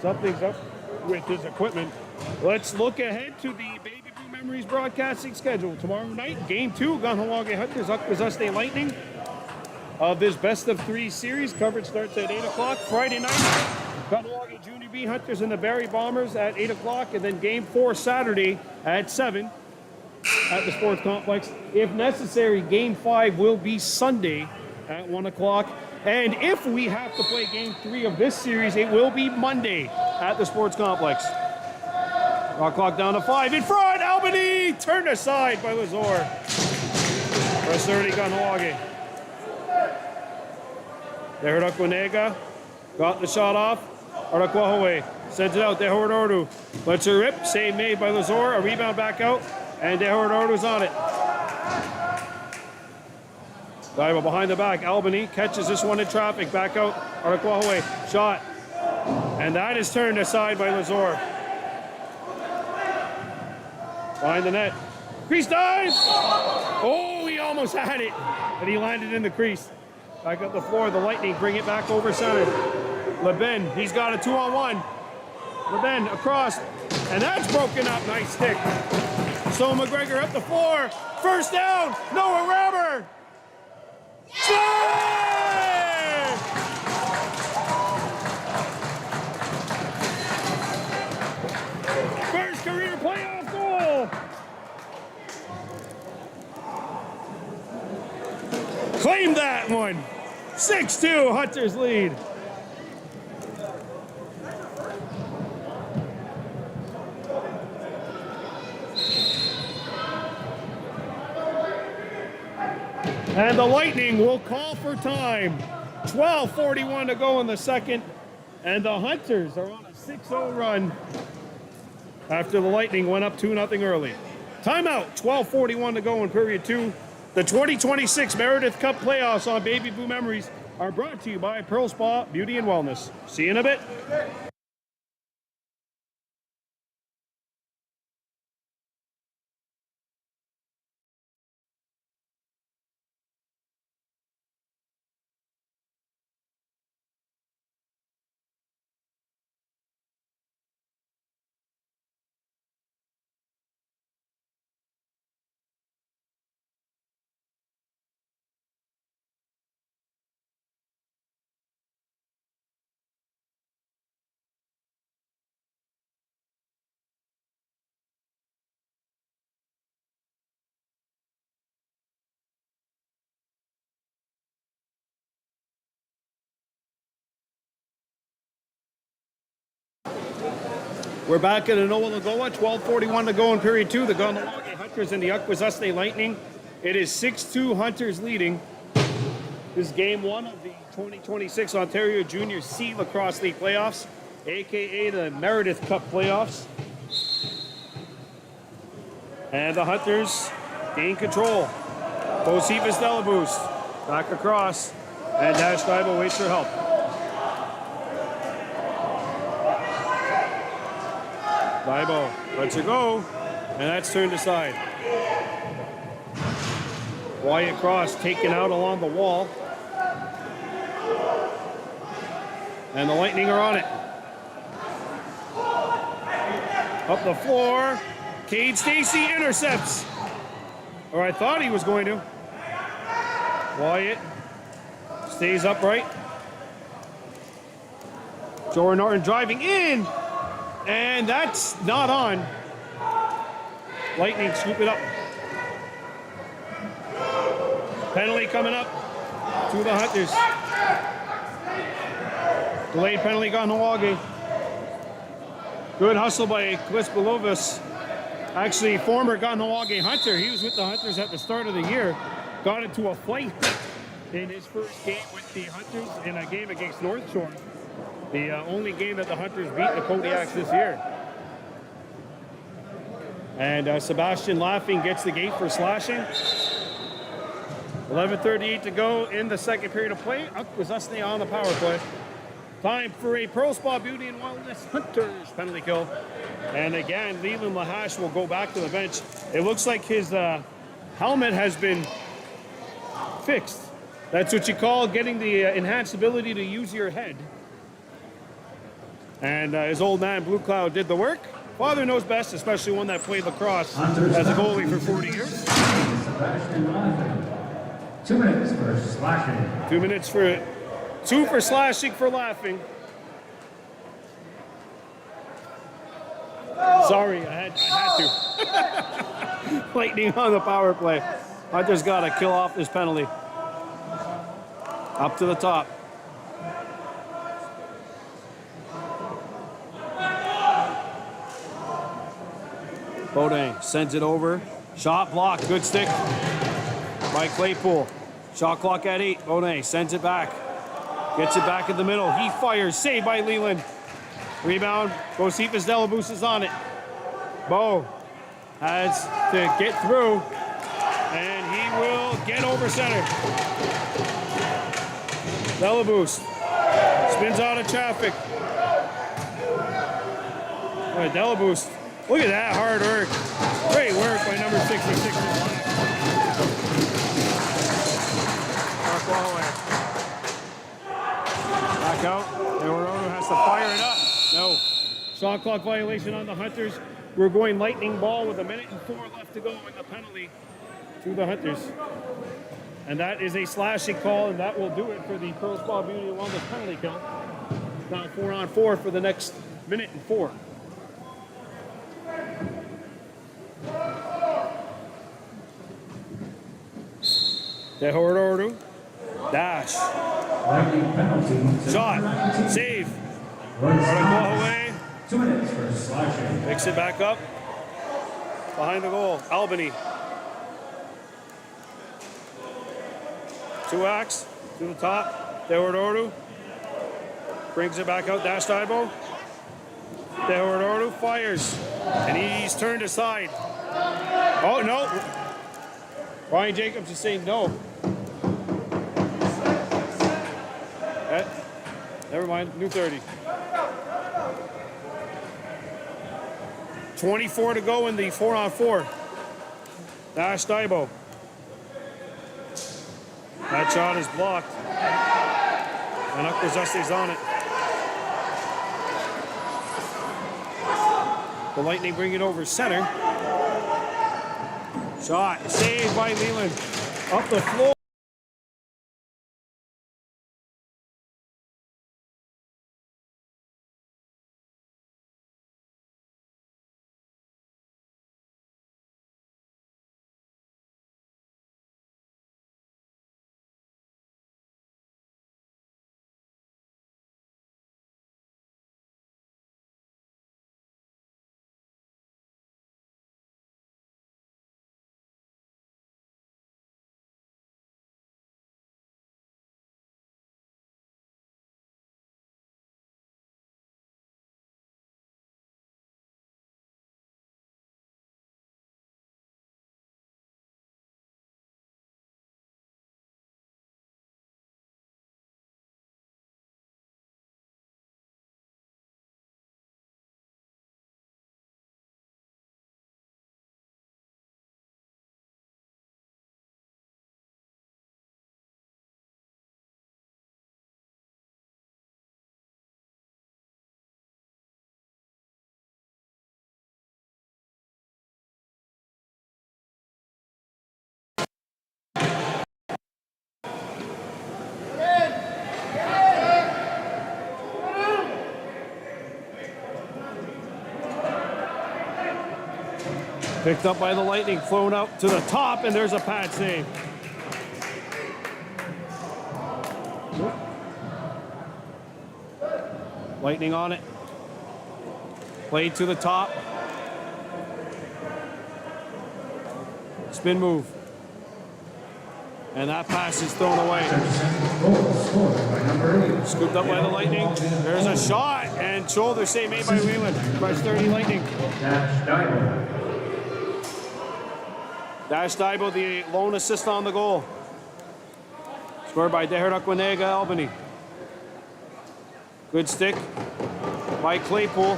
Something's up with his equipment. Let's look ahead to the Baby Blue Memories broadcasting schedule. Tomorrow night, Game 2, Kahnawake Hunters, Akwesasne Lightning. Of this best of 3 series. Coverage starts at 8 o'clock. Friday night, Kahnawake Junior B Hunters and the Barrie Bombers at 8 o'clock. And then Game 4 Saturday at 7 at the Sports Complex. If necessary, Game 5 will be Sunday at 1 o'clock. And if we have to play Game 3 of this series, it will be Monday at the Sports Complex. Clock down to 5. In front, Albany! Turned aside by Lazor. Press 30, Kahnawake. There, Aquanega got the shot off. Ottaquahaway sends it out. Dehord Ordu lets her rip. Save made by Lazor. A rebound back out. And Dehord Ordu's on it. Dive behind the back. Albany catches this one in traffic. Back out. Ottaquahaway shot. And that is turned aside by Lazor. Behind the net. Crease dive! Oh, he almost had it. But he landed in the crease. Back up the floor. The Lightning bring it back over center. LeBen, he's got a 2-on-1. LeBen across. And that's broken up. Nice stick. So McGregor up the floor. First down. Noah Rammer. Save! First career playoff goal. Claim that one. 6-2, Hunters lead. And the Lightning will call for time. 12:41 to go in the second. And the Hunters are on a 6-0 run after the Lightning went up 2-0 early. Timeout, 12:41 to go in period 2. The 2026 Meredith Cup playoffs on Baby Blue Memories are brought to you by Pearl Spa Beauty and Wellness. See you in a bit. We're back at Inoa Lagoa, 12:41 to go in period 2. The Kahnawake Hunters and the Akwesasne Lightning. It is 6-2 Hunters leading. This is game 1 of the 2026 Ontario Junior C Lacrosse League playoffs, aka the Meredith Cup playoffs. And the Hunters gain control. Josephus Delaboost back across, and Dash Bible waits for help. Bible lets her go, and that's turned aside. Wyatt Cross taken out along the wall. And the Lightning are on it. Up the floor. Cade Stacy intercepts. Or I thought he was going to. Wyatt stays upright. Jordan Norton driving in. And that's not on. Lightning scoop it up. Penalty coming up to the Hunters. Delayed penalty got Milwaukee. Good hustle by Chris Belovis. Actually, former Milwaukee Hunter. He was with the Hunters at the start of the year. Got into a fight in his first game with the Hunters in a game against North Shore. The only game that the Hunters beat the Kodiaks this year. And Sebastian Laughing gets the gate for slashing. 11:38 to go in the second period of play. Akwesasne on the power play. Time for a Pearl Spa Beauty and Wellness Hunters penalty kill. And again, Leland Lahash will go back to the bench. It looks like his helmet has been fixed. That's what you call getting the enhanced ability to use your head. And his old man, Blue Cloud, did the work. Father knows best, especially one that played lacrosse as a goalie for 40 years. Sebastian Laughing. 2 minutes for slashing. 2 minutes for 2 for slashing for Laughing. Sorry, I had to. Lightning on the power play. Hunter's got to kill off this penalty. Up to the top. Bodang sends it over. Shot blocked. Good stick by Claypool. Shot clock at 8. Bodang sends it back. Gets it back in the middle. He fires. Saved by Leland. Rebound. Bocephus Delabous is on it. Bo has to get through. And he will get over center. Delabous spins out of traffic. All right, Delabous. Look at that hard work. Great work by number 66. Back out. Leonardo has to fire it up. No. Shot clock violation on the Hunters. We're going lightning ball with 1:04 left to go in the penalty to the Hunters. And that is a slashing call, and that will do it for the Pearl Spa Beauty and Wellness penalty kill. Now 4-on-4 for the next 1:04. Tehorordu. Dash. Shot. Save. Arakawa away. 2 minutes for slashing. Picks it back up. Behind the goal. Albany. 2-ax to the top. Tehorordu. Brings it back out. Dash Taibo. Tehorordu fires. And he's turned aside. Oh, no. Ryan Jacobs is saying no. Never mind, new 30. 24 to go in the 4-on-4. Dash Taibo. That shot is blocked. And Akwesasne's on it. The Lightning bring it over center. Shot saved by Leland. Up the floor. Picked up by the Lightning, flown out to the top, and there's a pad save. Lightning on it. Played to the top. Spin move. And that pass is thrown away. Goal scored by number 8. Scooped up by the Lightning. There's a shot, and shoulder save made by Whelan. By 30 Lightning. Dash Diamond. Dash Daibo, the lone assist on the goal. Scored by Deherduck-Winega, Albany. Good stick by Claypool.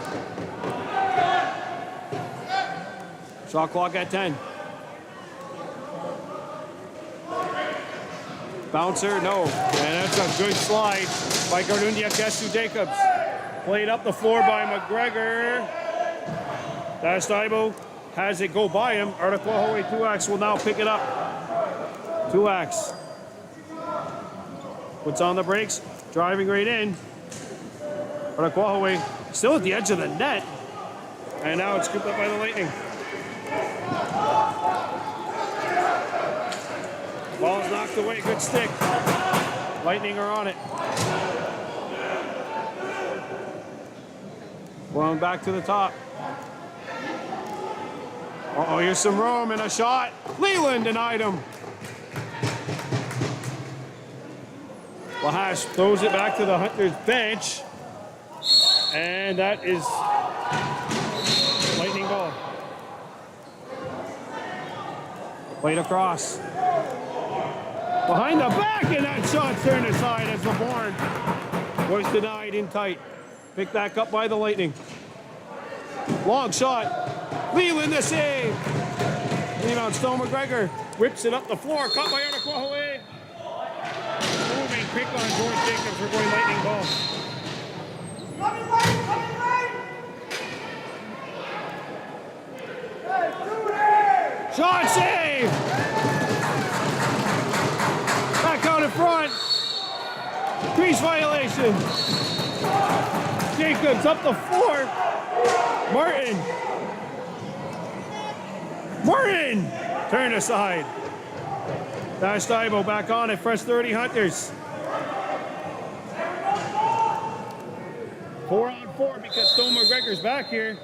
Shot clock at 10. Bouncer, no. And that's a good slide by Gardunia Kesu Jacobs. Played up the floor by McGregor. Dash Daibo has it go by him. Artaquahaway Tuax will now pick it up. Tuax puts on the brakes, driving right in. Artaquahaway still at the edge of the net. And now it's scooped up by the Lightning. Ball is knocked away, good stick. Lightning are on it. Going back to the top. Uh-oh, here's some room and a shot. Leland denied him. Lahash throws it back to the Hunters bench. And that is Lightning ball. Played across. Behind the back, and that shot turned aside as LeBourne was denied in tight. Picked back up by the Lightning. Long shot. Leland the save. Rebound, Stone McGregor whips it up the floor. Caught by Artaquahaway. Moving quick on George Jacobs for going Lightning ball. Shot save. Back out in front. Crease violation. Jacobs up the floor. Martin. Turn aside. Dash Daibo back on it. Fresh 30 Hunters. 4-on-4 because Stone McGregor's back here.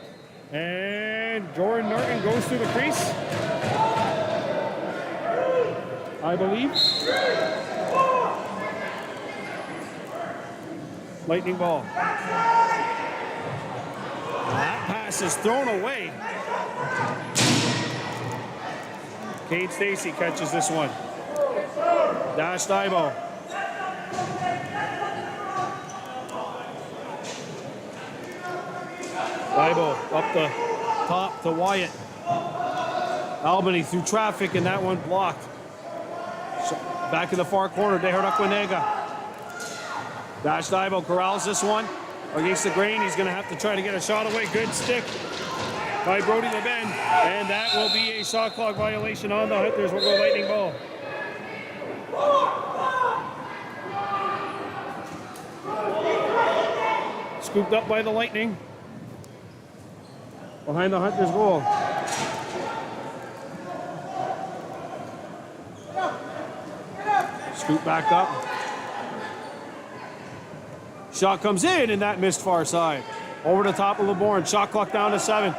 And Jordan Norton goes through the crease. I believe. Lightning ball. That pass is thrown away. Cade Stacy catches this one. Dash Daibo. Daibo up the top to Wyatt. Albany through traffic and that one blocked. Back in the far corner, Deherduck-Winega. Dash Daibo corrals this one against the grain. He's going to have to try to get a shot away. Good stick by Brody LeBen. And that will be a shot clock violation on the Hunters. We'll go Lightning ball. Scooped up by the Lightning. Behind the Hunters goal. Scoop back up. Shot comes in and that missed far side. Over the top of LeBourne. Shot clock down to 7.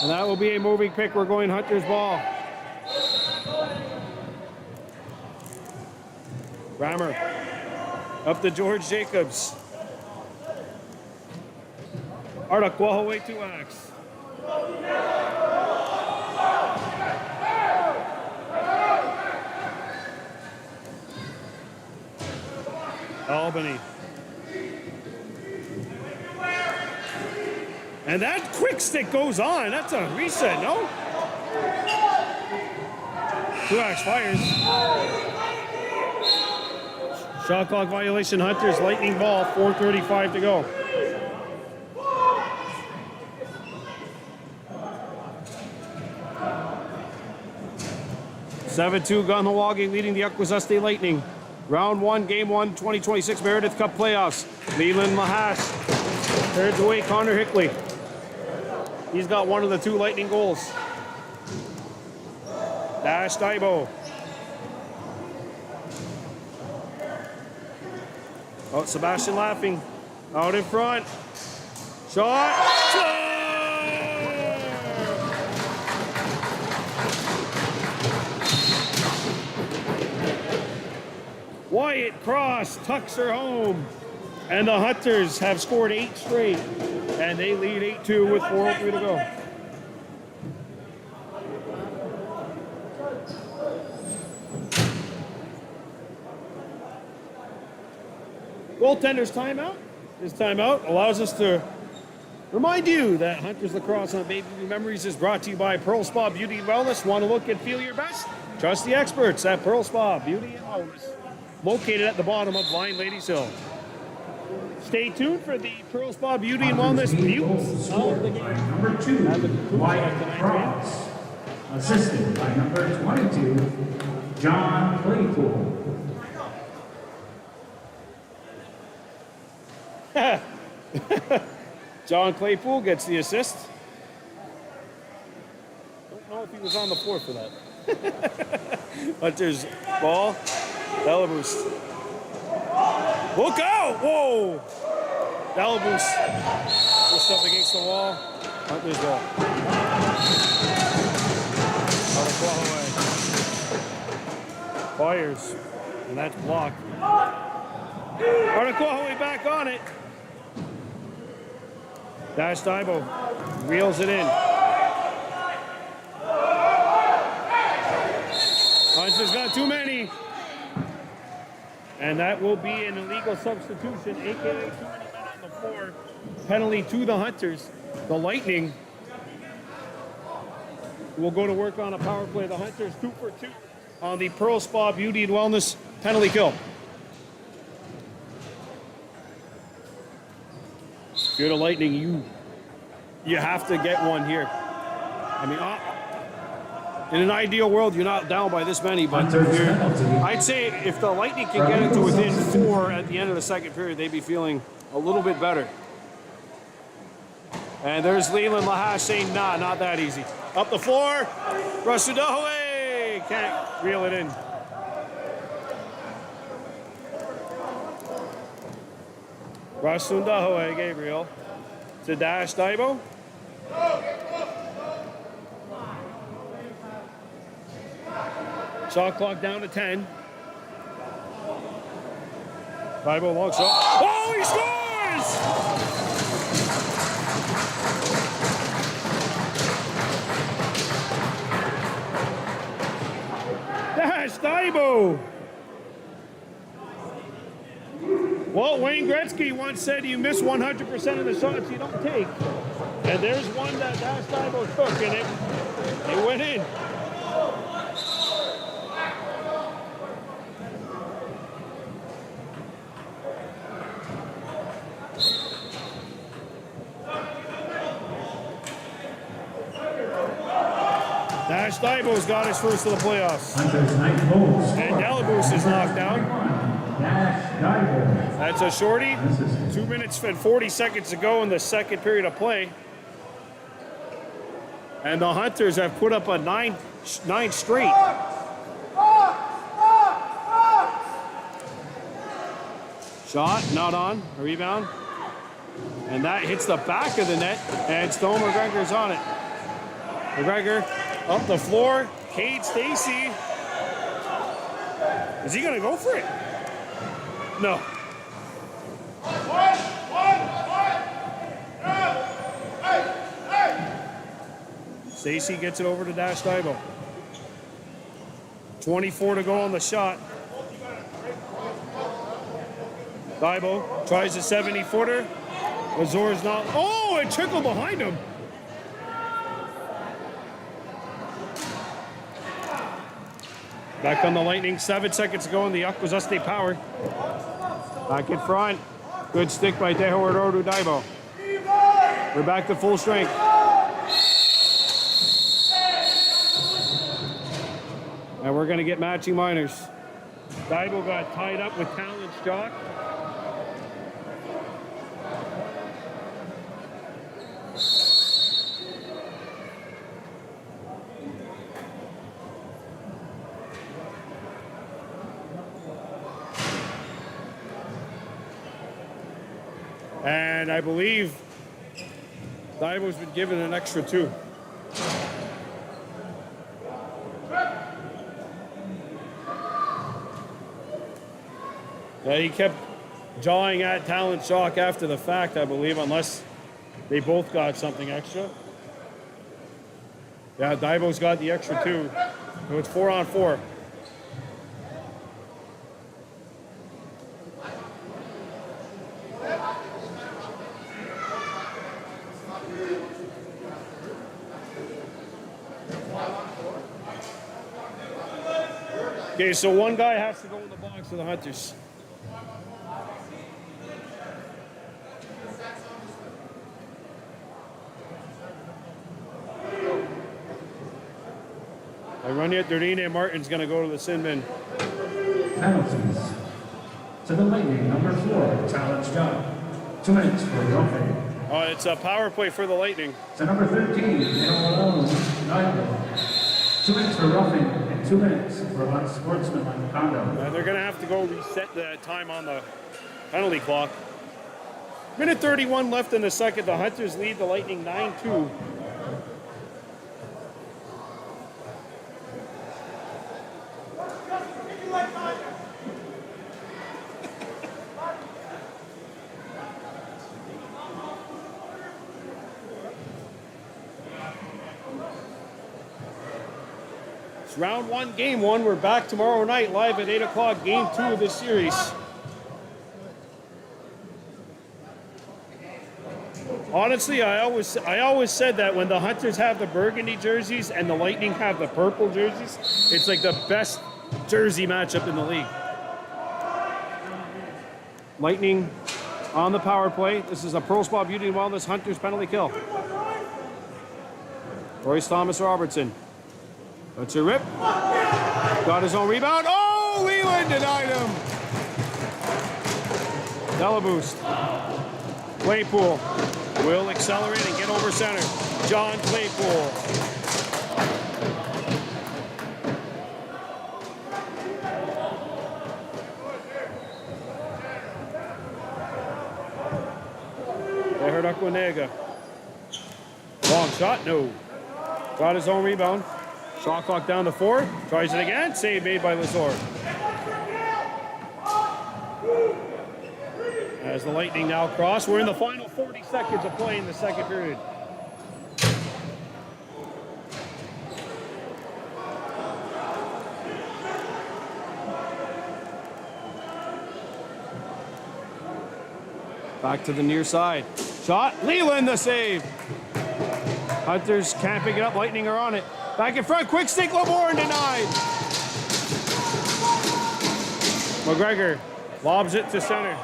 And that will be a moving pick. We're going Hunters ball. Rammer. Up to George Jacobs. Artaquahaway Tuax. Albany. And that quick stick goes on. That's a reset, no? Tuax fires. Shot clock violation, Hunters. Lightning ball, 4:35 to go. (7-2) Kahnawake leading the Akwesasne Lightning. Round 1, Game 1, 2026 Meredith Cup Playoffs. Leland Lahash. Thirds away, Connor Hickley. He's got one of the 2 Lightning goals. Dash Daibo. Oh, Sebastian laughing. Out in front. Shot. Score! Wyatt Cross tucks her home. And the Hunters have scored 8 straight. And they lead 8-2 with 4:03 to go. Goaltender's timeout. This timeout allows us to remind you that Hunters Lacrosse on Baby Blue Memories is brought to you by Pearl Spa Beauty and Wellness. Want to look and feel your best? Trust the experts at Pearl Spa Beauty and Wellness, located at the bottom of Blind Ladies Hill. Stay tuned for the Pearl Spa Beauty and Wellness views of the game. Number 2, Wyatt Cross. Assisted by number 22, John Claypool. John Claypool gets the assist. Don't know if he was on the floor for that. Hunter's ball. Delabous. Look out! Whoa! Delabous just up against the wall. Hunter's ball. Arnaquahaway fires, and that's blocked. Arnaquahaway back on it. Dash Daibo reels it in. Hunter's got too many. And that will be an illegal substitution, aka too many men on the floor. Penalty to the Hunters. The Lightning will go to work on a power play. The Hunters 2 for 2 on the Pearl Spa Beauty and Wellness penalty kill. If you're the Lightning, you have to get one here. I mean, in an ideal world, you're not down by this many, but I'd say if the Lightning can get it to within 4 at the end of the second period, they'd be feeling a little bit better. And there's Leland Lahash saying, nah, not that easy. Up the floor, Rasudahoe can't reel it in. Rasundahoe, Gabriel, to Dash Daibo. Shot clock down to 10. Daibo long shot. Oh, he scores! Dash Daibo. Well, Wayne Gretzky once said you miss 100% of the shots you don't take. And there's one that Dash Daibo took, and it went in. Dash Daibo's got his first of the playoffs. And Delabous is knocked out. That's a shorty. 2 minutes and 40 seconds to go in the second period of play. And the Hunters have put up a nine straight. Shot, not on. A rebound. And that hits the back of the net. And Stone McGregor's on it. McGregor up the floor. Cade Stacy. Is he going to go for it? No. Stacy gets it over to Dash Daibo. 24 to go on the shot. Daibo tries a 70-footer. Azor's not. Oh, it trickled behind him. Back on the Lightning, 7 seconds to go in the Akwesasne Power. Back in front. Good stick by Tehoerodu Daibo. We're back to full strength. And we're going to get matching minors. Daibo got tied up with Talon Stock. And I believe Daivo's been given an extra 2. Yeah, he kept jawing at Talent Shock after the fact, I believe, unless they both got something extra. Yeah, Daivo's got the extra 2. So it's 4-on-4. Okay, so one guy has to go in the box for the Hunters. Rania Dorine Martin's going to go to the sin bin. Penalties. To the Lightning, number 4, Talent Shock. 2 minutes for roughing. It's a power play for the Lightning. To number 13, Malone Nyland. 2 minutes for roughing and 2 minutes for unsportsmanlike conduct. They're going to have to go reset the time on the penalty clock. Minute 31 left in the second. The Hunters lead the Lightning 9-2. Round 1, game 1. We're back tomorrow night live at 8 o'clock, game 2 of this series. Honestly, I always said that when the Hunters have the burgundy jerseys and the Lightning have the purple jerseys, it's like the best jersey matchup in the league. Lightning on the power play. This is a Pro Spa Beauty and Wellness Hunters penalty kill. Royce Thomas Robertson. That's a rip. Got his own rebound. Oh, Leland denied him. Delaboost. Claypool will accelerate and get over center. John Claypool. Gerhard Aquanega. Long shot, no. Got his own rebound. Shot clock down to 4. Tries it again. Save made by Lazor. As the Lightning now cross, we're in the final 40 seconds of play in the second period. Back to the near side. Shot. Leland the save. Hunters can't pick it up. Lightning are on it. Back in front, quick stick, LeBourne denied. McGregor lobs it to center.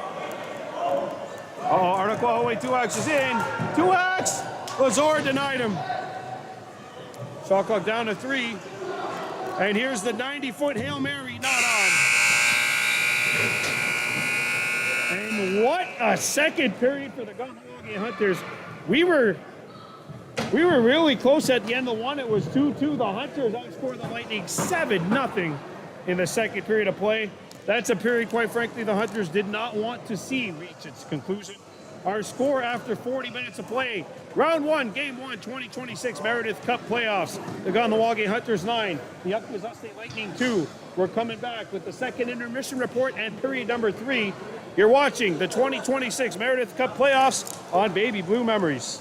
Arnaquan, wait, 2X is in. 2X! Lazor denied him. Shot clock down to 3. And here's the 90-foot Hail Mary, not on. And what a second period for the Kahnawake Hunters. We were really close at the end of one. It was 2-2. The Hunters outscored the Lightning 7-0 in the second period of play. That's a period, quite frankly, the Hunters did not want to see reach its conclusion. Our score after 40 minutes of play. Round 1, Game 1, 2026 Meredith Cup Playoffs. The Kahnawake Hunters 9, the Akwesasne Lightning 2. We're coming back with the second intermission report and period number 3. You're watching the 2026 Meredith Cup Playoffs on Baby Blue Memories.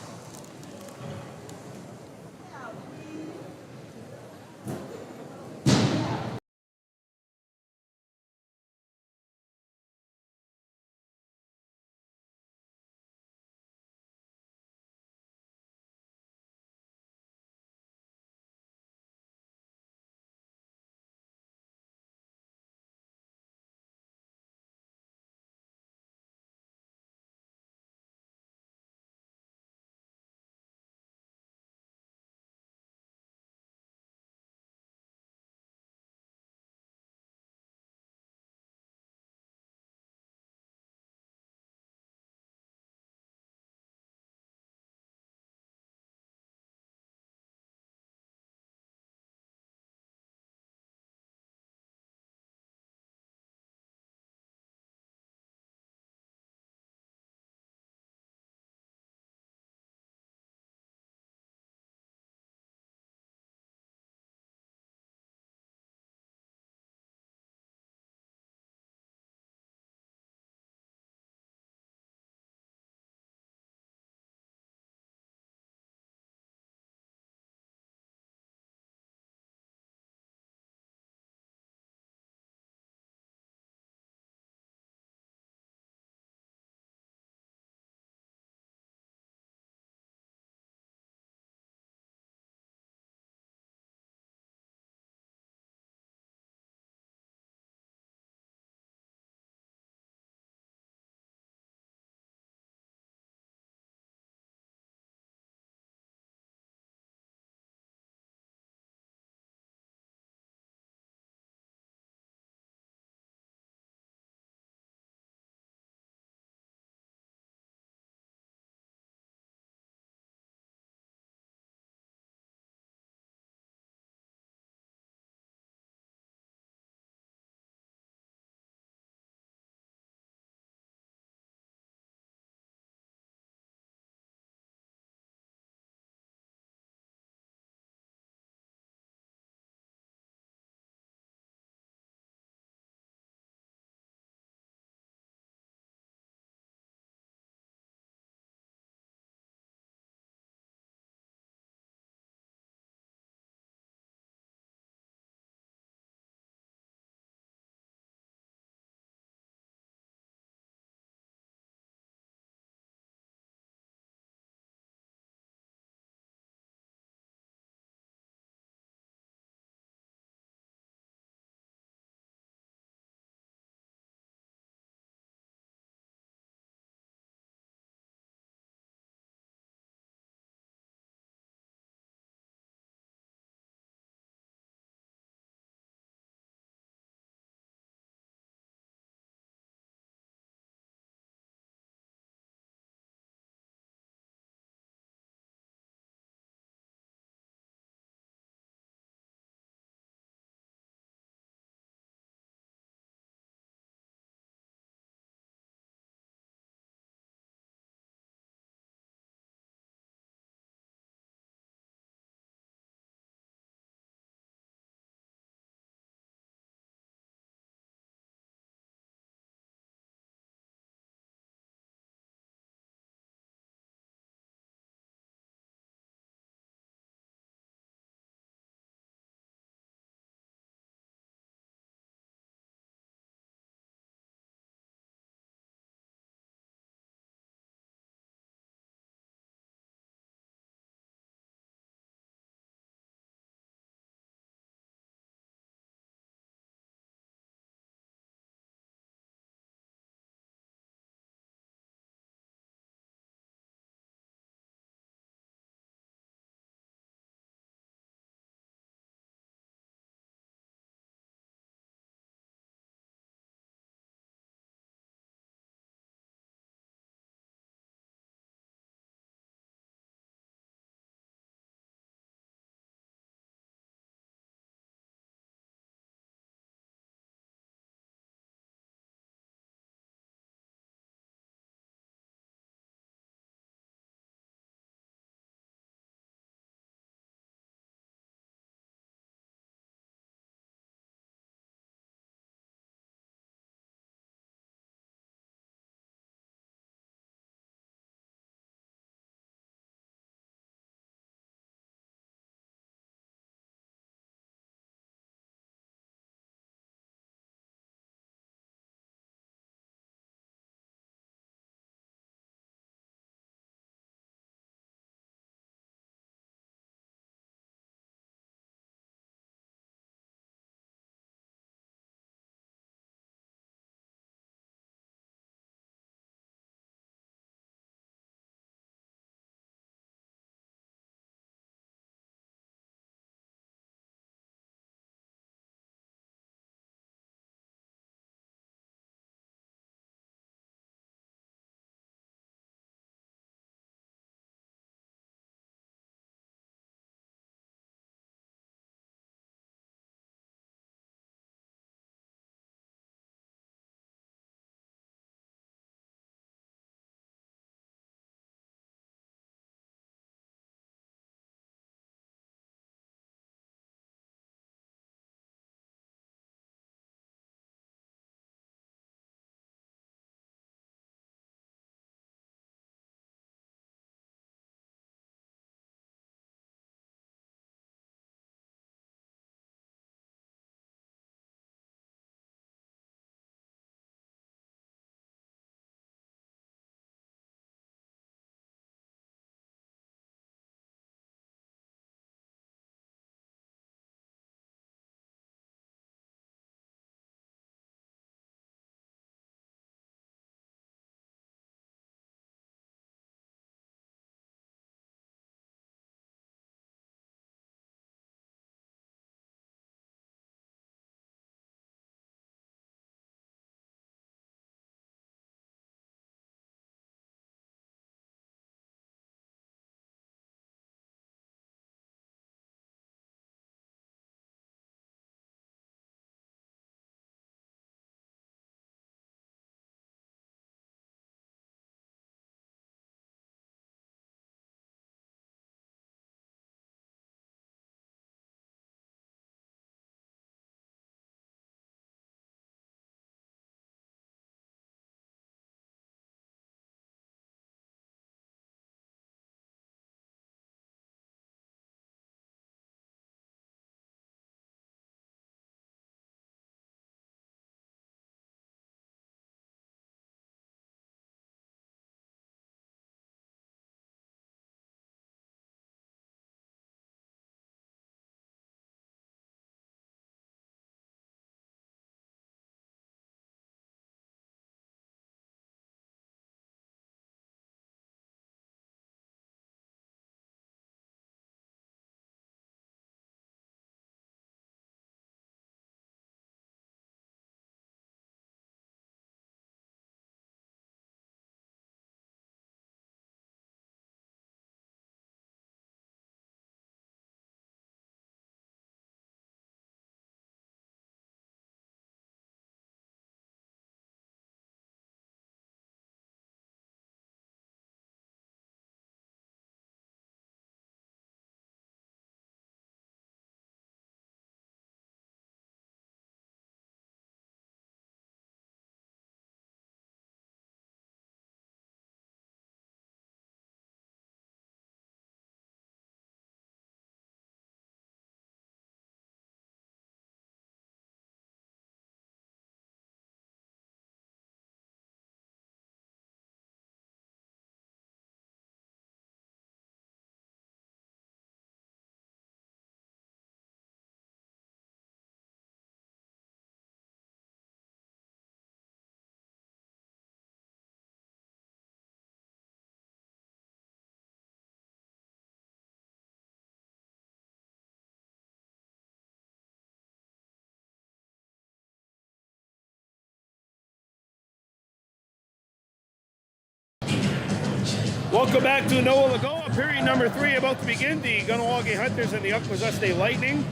Welcome back to Noah Lagoa, period number 3 about to begin. The Kahnawake Hunters and the Akwesasne Lightning.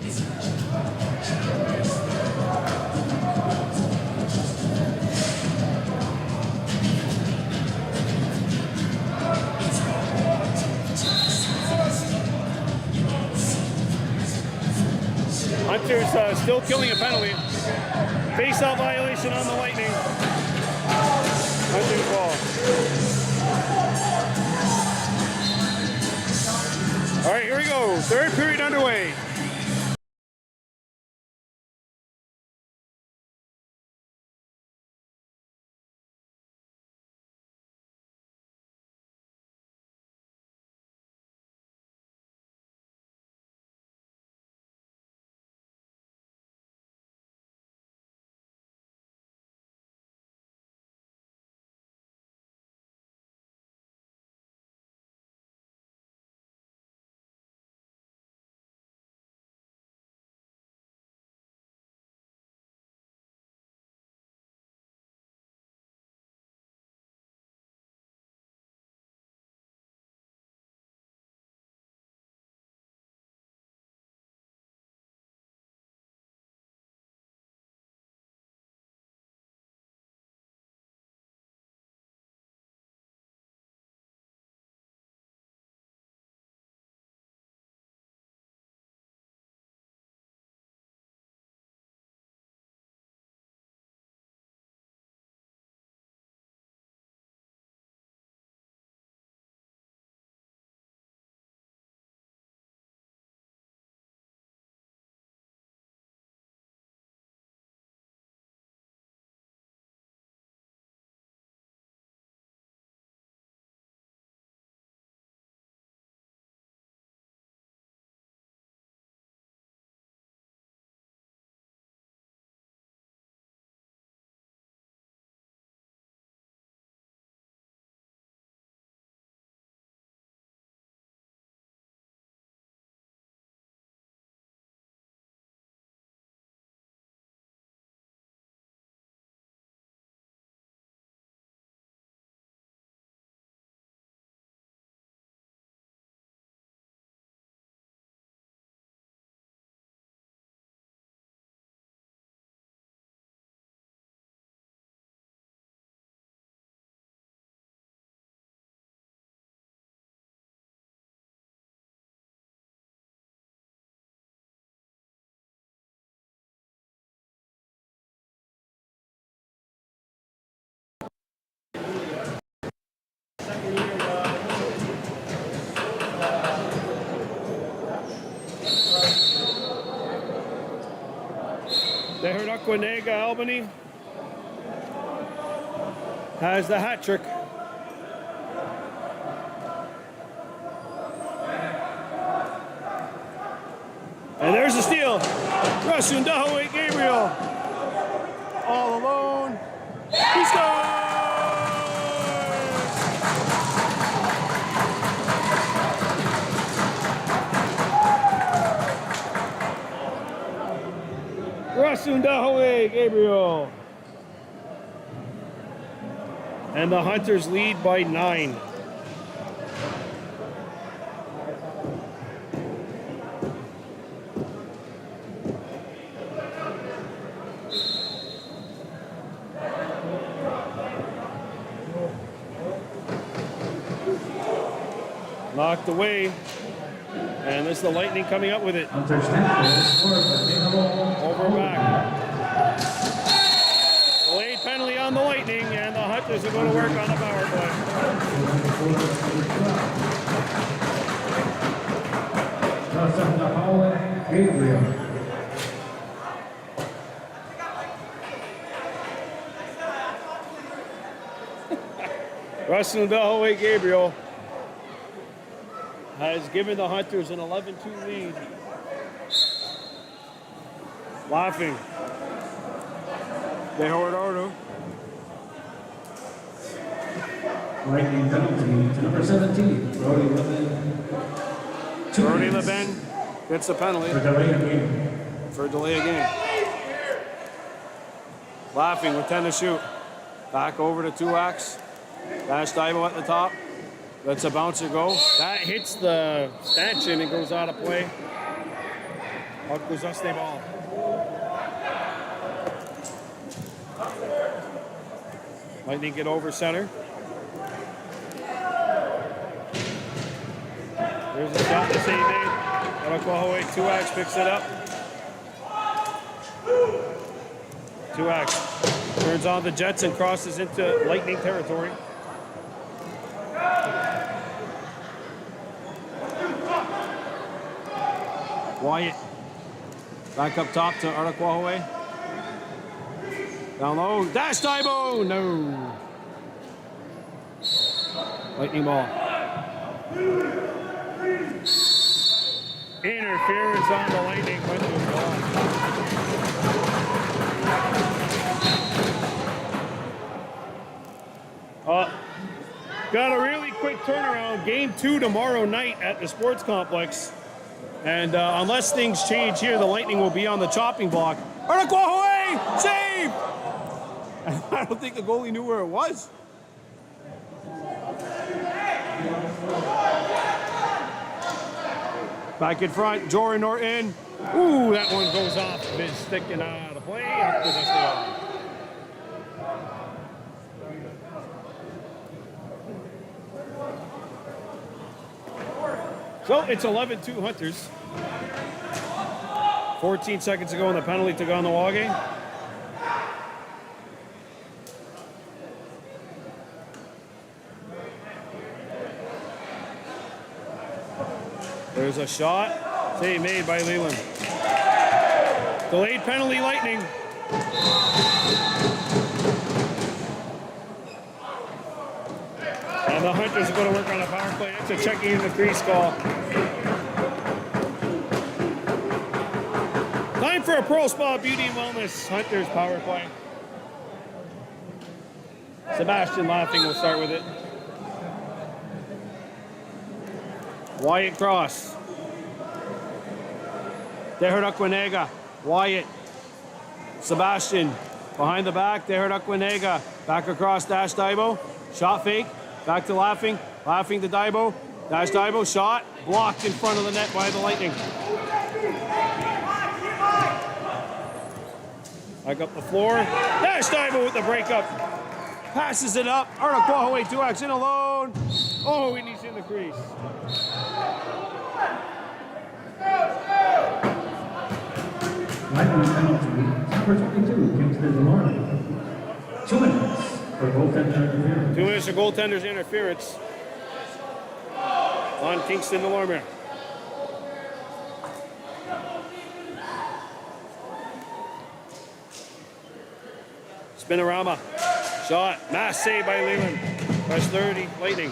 Hunters still killing a penalty. Face-off violation on the Lightning. Hunters ball. All right, here we go. Third period underway. They heard Aquanega Albany has the hat trick. And there's the steal. Rasundahoe Gabriel all alone. He scores! Rasundahoe Gabriel. And the Hunters lead by 9. Knocked away. And this is the Lightning coming up with it. Hunters 10 Over back. Delayed penalty on the Lightning, and the Hunters are going to work on the power play. Rasundahoe Gabriel. Rasundahoe Gabriel has given the Hunters an 11-2 lead. Laughing. De Horado. Lightning penalty to number 17, Brody Levin. Brody Levin gets the penalty For delay of game. for a delay of game. Laughing with 10 to shoot. Back over to Tuax. Dash Divo at the top. Lets a bouncer go. That hits the stanchion and goes out of play. Out goes us the ball. Lightning get over center. There's a shot to save made. Oklahoma 2X picks it up. 2X turns on the Jets and crosses into Lightning territory. Wyatt back up top to Artaquahaway. Down low, dash Tybo, no. Lightning ball. Interference on the Lightning, but it was ball. Got a really quick turnaround. Game 2 tomorrow night at the Sports Complex. And unless things change here, the Lightning will be on the chopping block. Artaquahaway, save! I don't think the goalie knew where it was. Back in front, Jordan Norton. Ooh, that one goes off of his stick and out of play. Up goes Esteban. So it's 11-2 Hunters. 14 seconds ago in the penalty to Ganawage. There's a shot. Save made by Leland. Delayed penalty, Lightning. And the Hunters are going to work on a power play. It's a checking in the crease call. Time for a Pro Spa Beauty and Wellness Hunters power play. Sebastian Laughing will start with it. Wyatt cross. Dehert Aquinega. Wyatt. Sebastian behind the back. Dehert Aquinega. Back across Dash Daibo. Shot fake. Back to Laughing. Laughing to Daibo. Dash Daibo. Shot. Blocked in front of the net by the Lightning. Back up the floor. Dash Daibo with the breakup. Passes it up. Artaquahaway 2X in alone. Oh, and he's in the crease. Lightning penalty, number 22, Kingston Delorme. 2 minutes for goaltender interference. 2 minutes for goaltender's interference on Kingston Delorme. Spinorama. Shot. Mass save by Leland. Press 30, Lightning.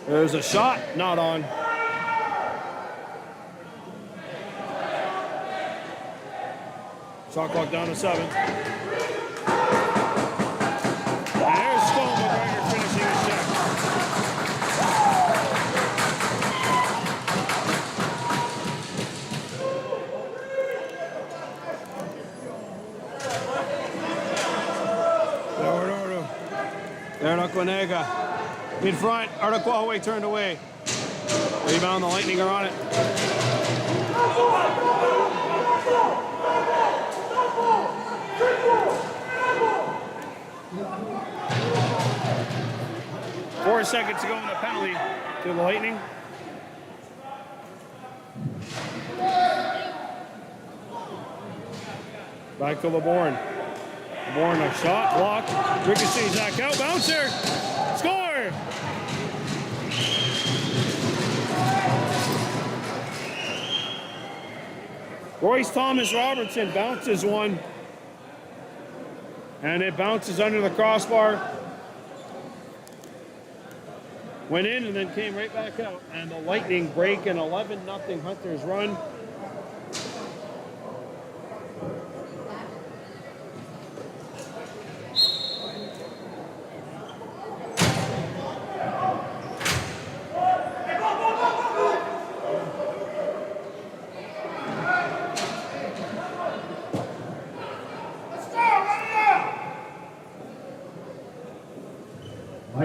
There's a shot, not on. Shot clock down to 7. There's Stone McGregor finishing his check. There, Aquinega. In front, Artaquahaway turned away. Rebound, the Lightning are on it. Four seconds to go in the penalty to the Lightning. Back to LeBourne. LeBourne, a shot, blocked. Ricochet, Zach out, bouncer. Score! Royce Thomas Robertson bounces one. And it bounces under the crossbar. Went in and then came right back out. And the Lightning break an 11-0 Hunters run.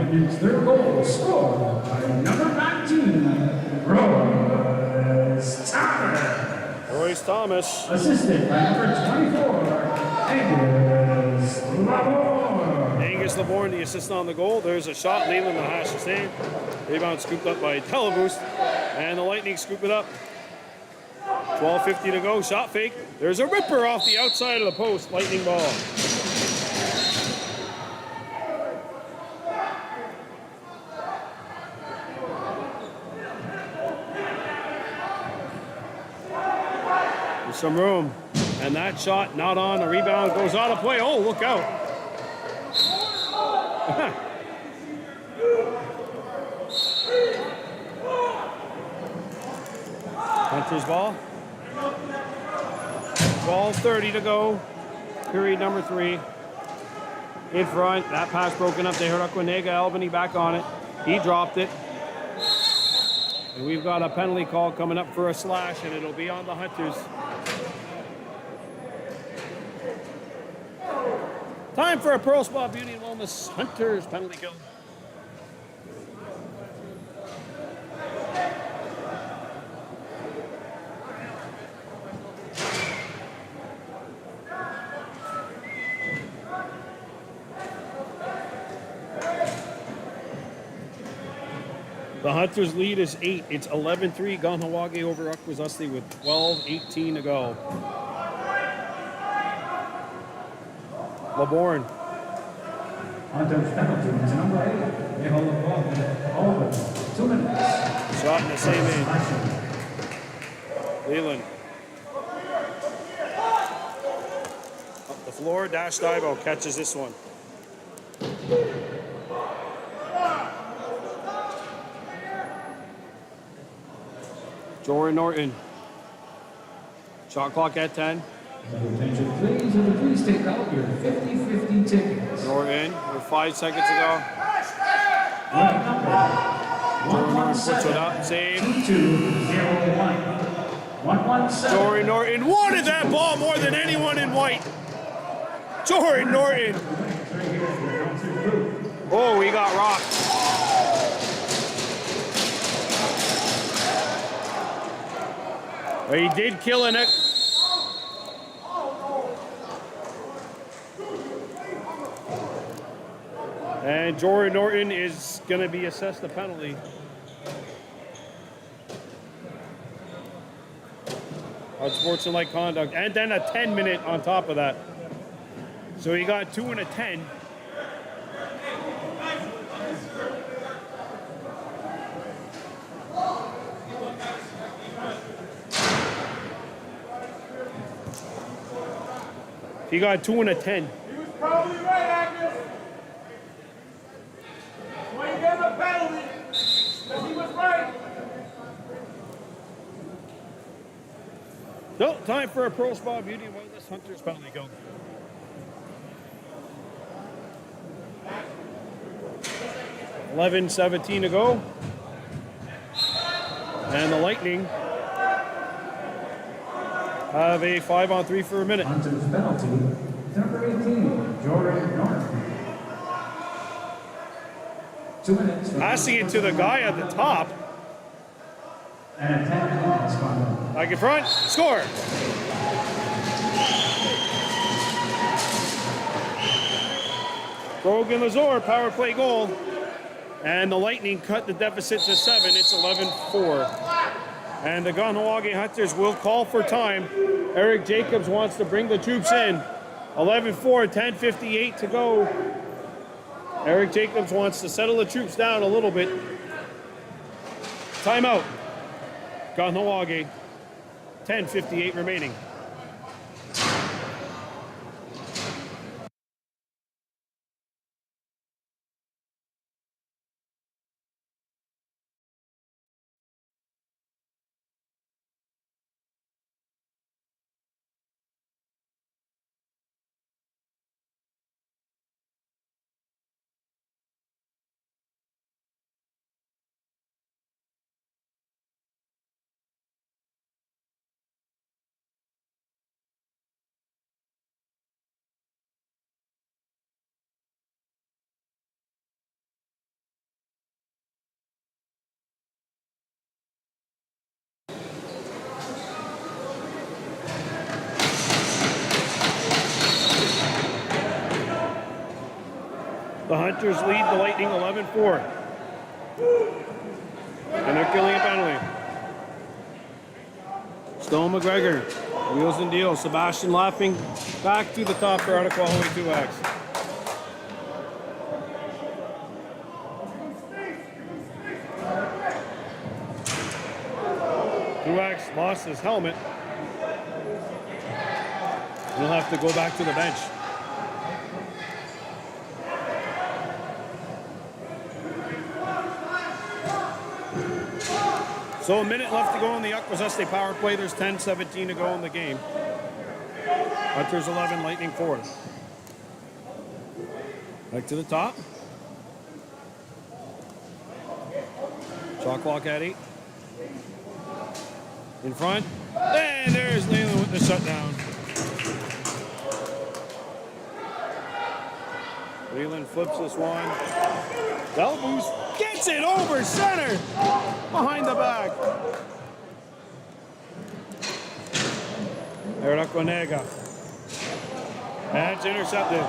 Lightning's third goal scored by number 19, Royce Thomas. Royce Thomas. Assisted by number 24, Angus Lavore. Angus Laborn, the assist on the goal. There's a shot. Leland the hash the same. Rebound scooped up by Teleboost. And the Lightning scoop it up. 12:50 to go. Shot fake. There's a ripper off the outside of the post. Lightning ball. There's some room. And that shot not on. A rebound goes out of play. Oh, look out. Hunter's ball. 12:30 to go. Period number 3. In front. That pass broken up. They heard Aquanega. Albany back on it. He dropped it. And we've got a penalty call coming up for a slash, and it'll be on the Hunters. Time for a Pearl Spa Beauty and Wellness Hunters penalty kill. The Hunters lead is 8. It's 11-3 Kahnawake over Akwesasne with 12:18 to go. Laborn. Hunter's penalty is number 8, Michael Lavore. Over 2 minutes. Shot in the same end. Leland. Up the floor. Dash Divo catches this one. Jory Norton. Shot clock at 10. Attention, please, and please take out your 50-50 tickets. Norton with 5 seconds to go. Right number Jory Norton puts it up. Save. 2201. 117. Jory Norton wanted that ball more than anyone in white. Jory Norton. Oh, he got rocked. But he did kill an. And Jory Norton is going to be assessed a penalty. Unsportsmanlike conduct. And then a 10-minute on top of that. So he got 2 and a 10. He got 2 and a 10. He was probably right, Agnes. Well, you gave a penalty, because he was right. No, time for a Pearl Spa Beauty and Wellness Hunters penalty go. $11:17 to go. And the Lightning have a 5-on-3 for a minute. Hunter's penalty, number 18, Jordan Norton. 2 minutes. Passing it to the guy at the top. And a 10-minute spot. Back in front, score. Brogan Lazor, power play goal. And the Lightning cut the deficit to 7. It's 11-4. And the Kahnawake Hunters will call for time. Eric Jacobs wants to bring the troops in. 11-4, 10:58 to go. Eric Jacobs wants to settle the troops down a little bit. Timeout. Kahnawake, 10:58 remaining. The Hunters lead the Lightning 11-4. And they're killing a penalty. Stone McGregor, wheels and deals. Sebastian laughing back to the top for Artiquahaway 2X. 2X lost his helmet. He'll have to go back to the bench. So a minute left to go on the Akwesasne power play. There's 10:17 to go in the game. Hunters 11, Lightning 4. Back to the top. Shot clock at 8. In front. And there's Leyland with the shutdown. Leyland flips this one. Delboos gets it over center. Behind the back. Eric Onega. That's intercepted.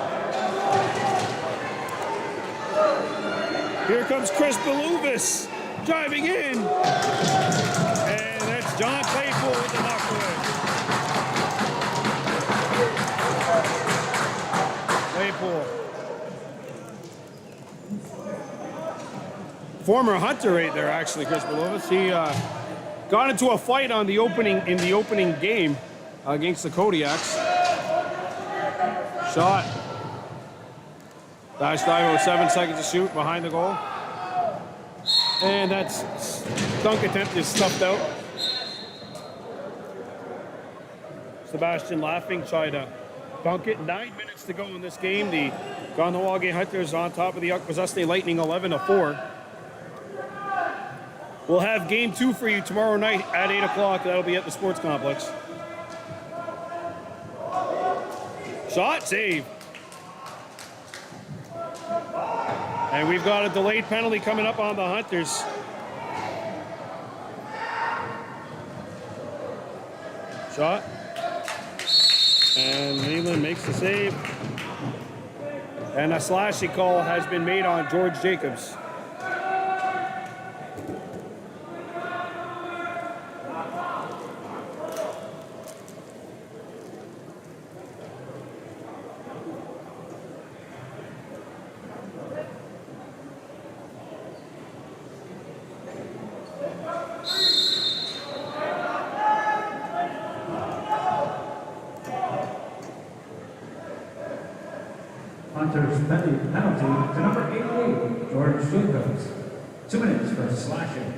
Here comes Chris Beluvis driving in. And that's John Claypool with the knockaway. Claypool. Former Hunter right there, actually, Chris Beluvis. He got into a fight in the opening game against the Kodiaks. Shot. Dash dive with 7 seconds to shoot behind the goal. And that's dunk attempt is stuffed out. Sebastian laughing, tried to dunk it. 9 minutes to go in this game. The Kahnawake Hunters on top of the Akwesasne Lightning 11-4. We'll have game 2 for you tomorrow night at 8 o'clock. That'll be at the sports complex. Shot, save. And we've got a delayed penalty coming up on the Hunters. Shot. And Leland makes the save. And a slashing call has been made on George Jacobs. Hunters penalty to number 88, George Jacobs. 2 minutes for slashing.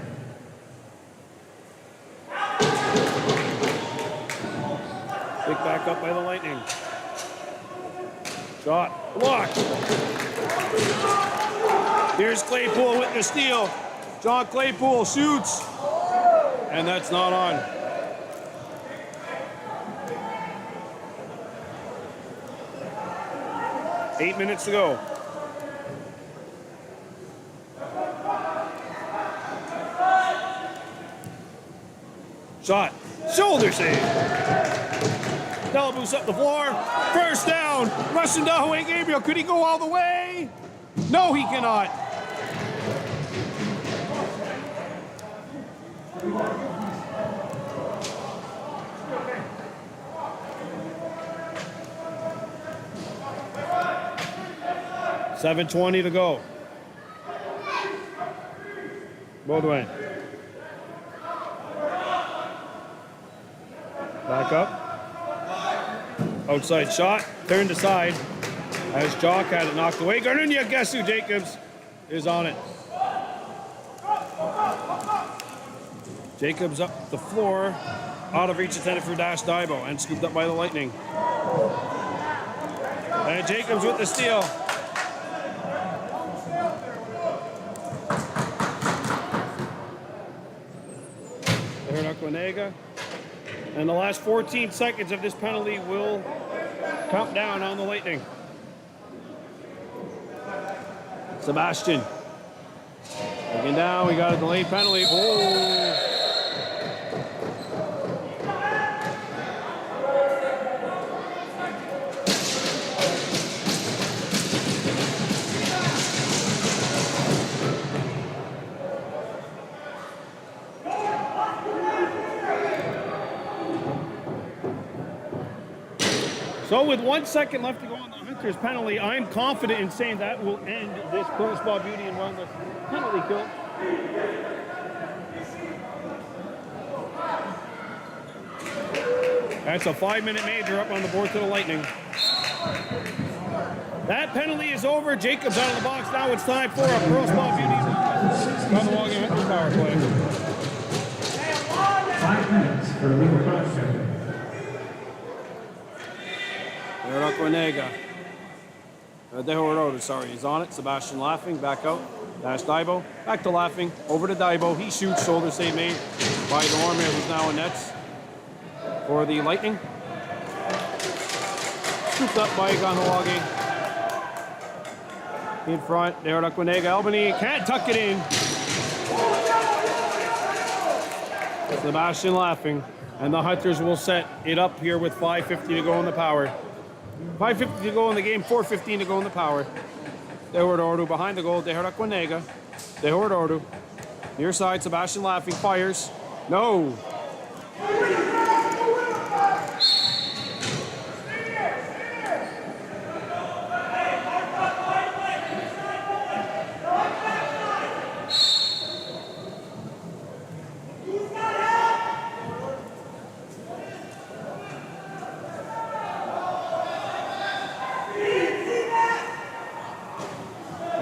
Picked back up by the Lightning. Shot. Blocked. Here's Claypool with the steal. John Claypool shoots. And that's not on. Eight minutes to go. Shot. Shoulder save. Delboos up the floor. First down. Russian Dahaway Gabriel. Could he go all the way? No, he cannot. $7:20 to go. Baudouin. Back up. Outside shot. Turned aside. As Jock had it knocked away. Gardunya, guess who? Jacobs is on it. Jacobs up the floor. Out of reach, intended for Dash Daibo. And scooped up by the Lightning. And Jacobs with the steal. Onega. And the last 14 seconds of this penalty will count down on the Lightning. Sebastian. Looking down, we got a delayed penalty. Oh! So with 1 second left to go on the Hunters penalty, I'm confident in saying that will end this crossbar beauty and run the penalty kill. That's a 5-minute major up on the board to the Lightning. That penalty is over. Jacobs out of the box. Now it's time for a crossbar beauty on the Walking Hunters power play. 5 minutes for legal question. Quinega. Dehoroto, sorry, he's on it. Sebastian Laughing, back out. Dash Daibo, back to Laughing. Over to Daibo. He shoots, shoulder save made by Dormer, who's now in nets for the Lightning. Scooped up by Ganawagi. In front, there Quinega. Albany can't tuck it in. Sebastian Laughing. And the Hunters will set it up here with 5:50 to go in the power. 5:50 to go in the game, 4:15 to go in the power. Dehoroto behind the goal, Quinega. Dehoroto. Near side, Sebastian Laughing fires. No.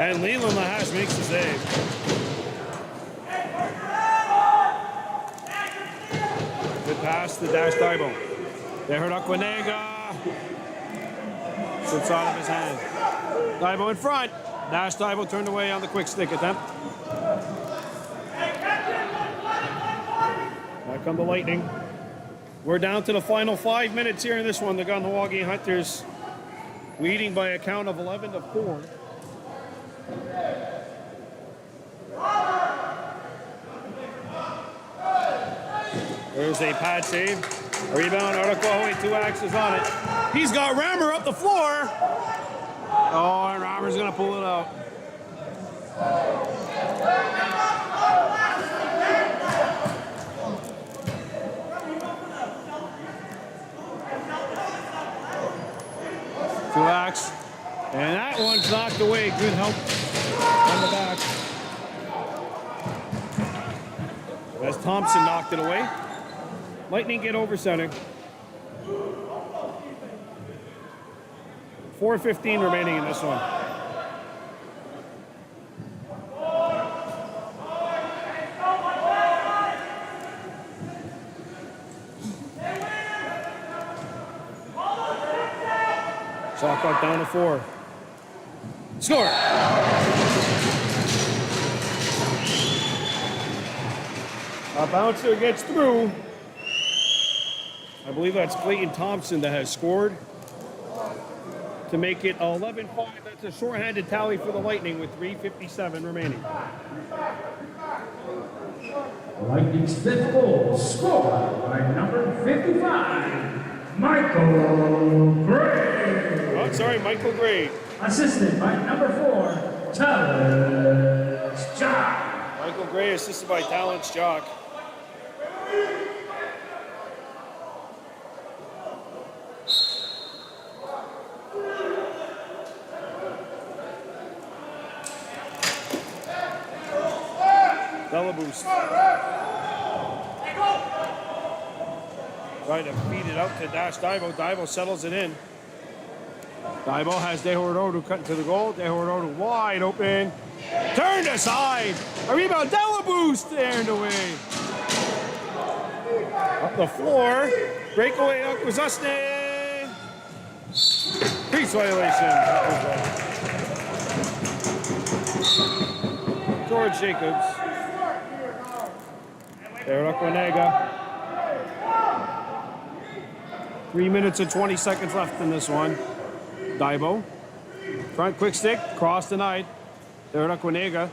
And Leland Lahash makes the save. Good pass to Dash Daibo. Quinega. Slips out of his hand. Daibo in front. Dash Daibo turned away on the quick stick attempt. Back on the Lightning. We're down to the final 5 minutes here in this one. The Ganawagi Hunters leading by a count of 11-4. There's a pad save. A rebound. Arakawa, 2 axes on it. He's got Rammer up the floor. Oh, and Rammer's going to pull it out. Two axe. And that one's knocked away. Good help on the back. As Thompson knocked it away. Lightning get over center. 4:15 remaining in this one. Shot clock down to 4. Score! A bouncer gets through. I believe that's Clayton Thompson that has scored to make it 11-5. That's a shorthanded tally for the Lightning with 3:57 remaining. Lightning's 5th goal scored by number 55, Michael Gray. Oh, sorry, Michael Gray. Assisted by number 4, Talent Jock. Michael Gray assisted by Talent Jock. Boost. Trying to feed it out to Dash Daibo. Daibo settles it in. Daibo has Dehoroto cutting to the goal. Dehoroto wide open. Turned aside. A rebound. Delaboost turned away. Up the floor. Breakaway Akwesasne. Crease violation. George Jacobs. There, Quinega. 3 minutes and 20 seconds left in this one. Daibo. Front quick stick. Cross denied. There, Quinega.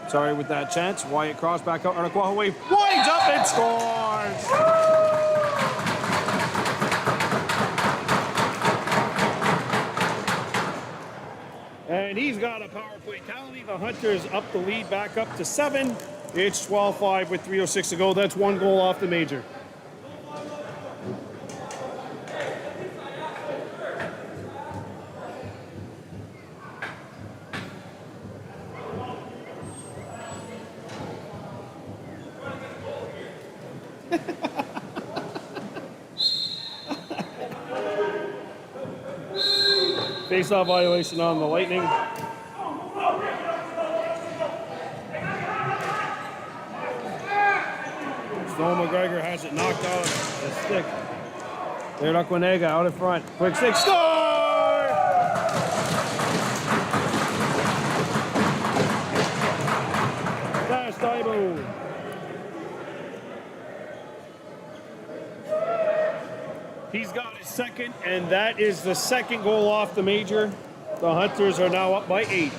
Sorry with that chance. Wyatt cross back out. Arakawa winds up and scores! And he's got a power play tally. The Hunters up the lead back up to 7. It's 12-5 with 3:06 to go. That's 1 goal off the major. Face-off violation on the Lightning. Stone McGregor has it knocked out of the stick. There, Aquanega out in front. Quick stick, score! Dash Taibo. He's got his second, and that is the second goal off the major. The Hunters are now up by 8.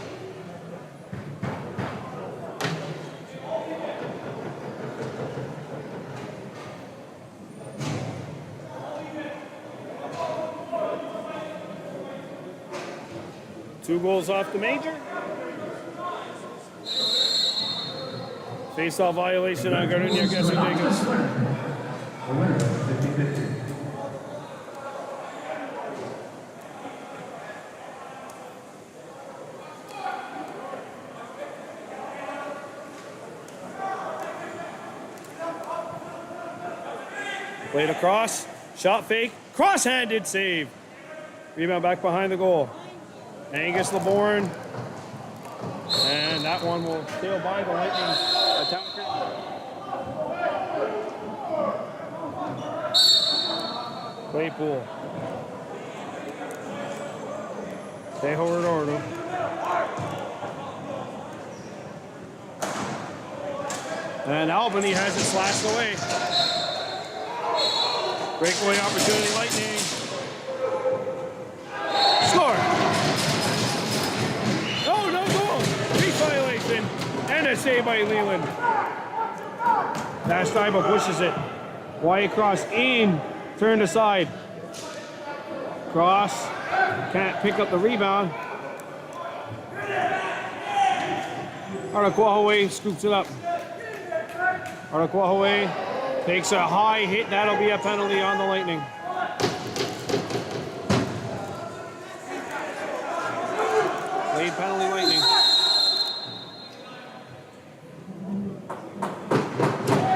Two goals off the major. Face-off violation on Gardenia Jacobs. The winner, 50-50. Played across, shot fake, cross-handed save. Rebound back behind the goal. Angus LeBourne. And that one will sail by the Lightning attacker. Claypool. Tejo Redondo. And Albany has it slashed away. Breakaway opportunity, Lightning. Score! Oh, no goal! Crease violation. And a save by Leland. Dash Taibo pushes it. Wide cross in. Turned aside. Cross. Can't pick up the rebound. Araquahaway scoops it up. Araquahaway takes a high hit. That'll be a penalty on the Lightning. Late penalty, Lightning.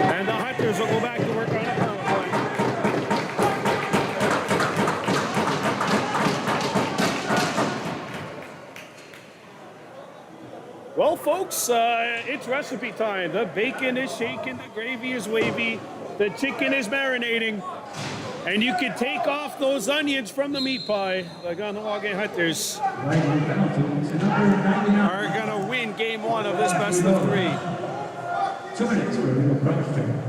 And the Hunters will go back to work on a power play. Well, folks, it's recipe time. The bacon is shaking, the gravy is wavy, the chicken is marinating, and you can take off those onions from the meat pie. The Kahnawake Hunters are going to win game 1 of this best of 3. 2 minutes for legal question.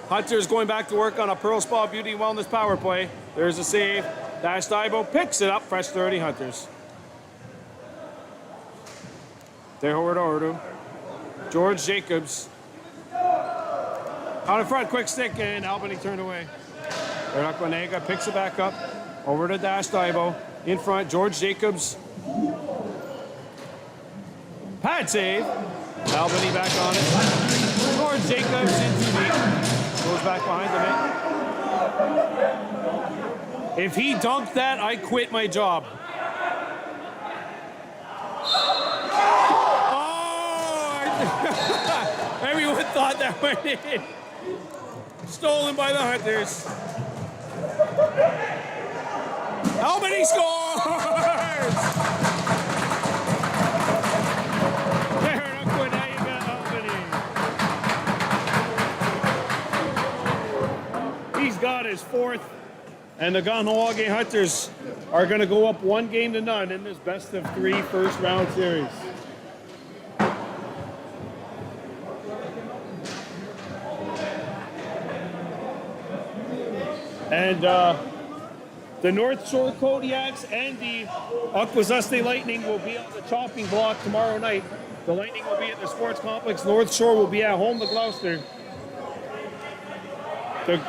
Hunters going back to work on a Pearl Spa Beauty Wellness power play. There's a save. Dash Taibo picks it up. Fresh 30 Hunters. Tejo Redondo. George Jacobs. Out in front, quick stick, and Albany turned away. Aquanega picks it back up. Over to Dash Taibo. In front, George Jacobs. Pad save. Albany back on it. George Jacobs into deep. Goes back behind the net. If he dunked that, I quit my job. Oh! Everyone thought that went in. Stolen by the Hunters. Albany scores! There, Aquanega, Albany. He's got his 4th. And the Kahnawake Hunters are going to go up 1-0 in this best of 3 first round series. And the North Shore Kodiaks and the Akwesasne Lightning will be on the chopping block tomorrow night. The Lightning will be at the sports complex. North Shore will be at home to Gloucester. The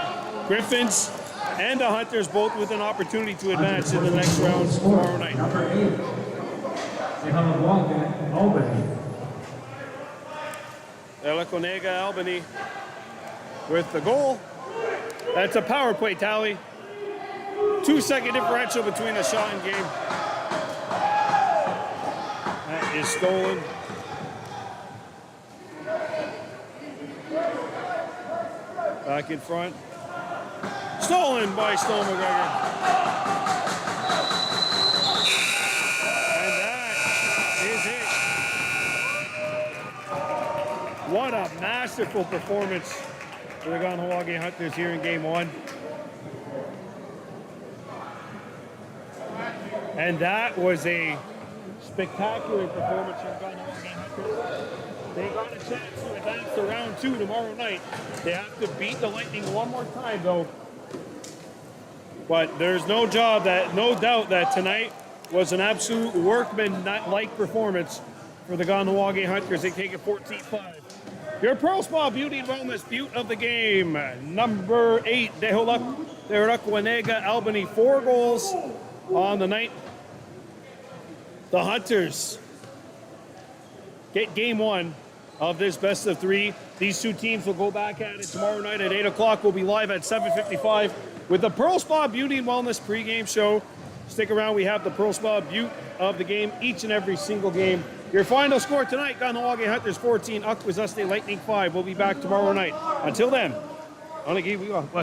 Griffins and the Hunters both with an opportunity to advance in the next round tomorrow night. Number 8. They have a ball in Albany. Elekonega Albany with the goal. That's a power play tally. 2-second differential between the shot and game. That is stolen. Back in front. Stolen by Stone McGregor. masterful performance for the Kahnawake Hunters here in game one. And that was a spectacular performance from Kahnawake Hunters. They got a chance to advance to round 2 tomorrow night. They have to beat the Lightning one more time, though. But there's no doubt that tonight was an absolute workman-like performance for the Kahnawake Hunters. They take it 14-5. Your Pearl Spa Beauty and Wellness Beaut of the game, number 8, Deholuk Wanega Albany, 4 goals on the night. The Hunters get game 1 of this best of 3. These two teams will go back at it tomorrow night at 8 o'clock. We'll be live at 7:55 with the Pearl Spa Beauty and Wellness pregame show. Stick around. We have the Pearl Spa Beaut of the game each and every single game. Your final score tonight, Kahnawake Hunters 14, Akwesasne Lightning 5. We'll be back tomorrow night. Until then, on a game we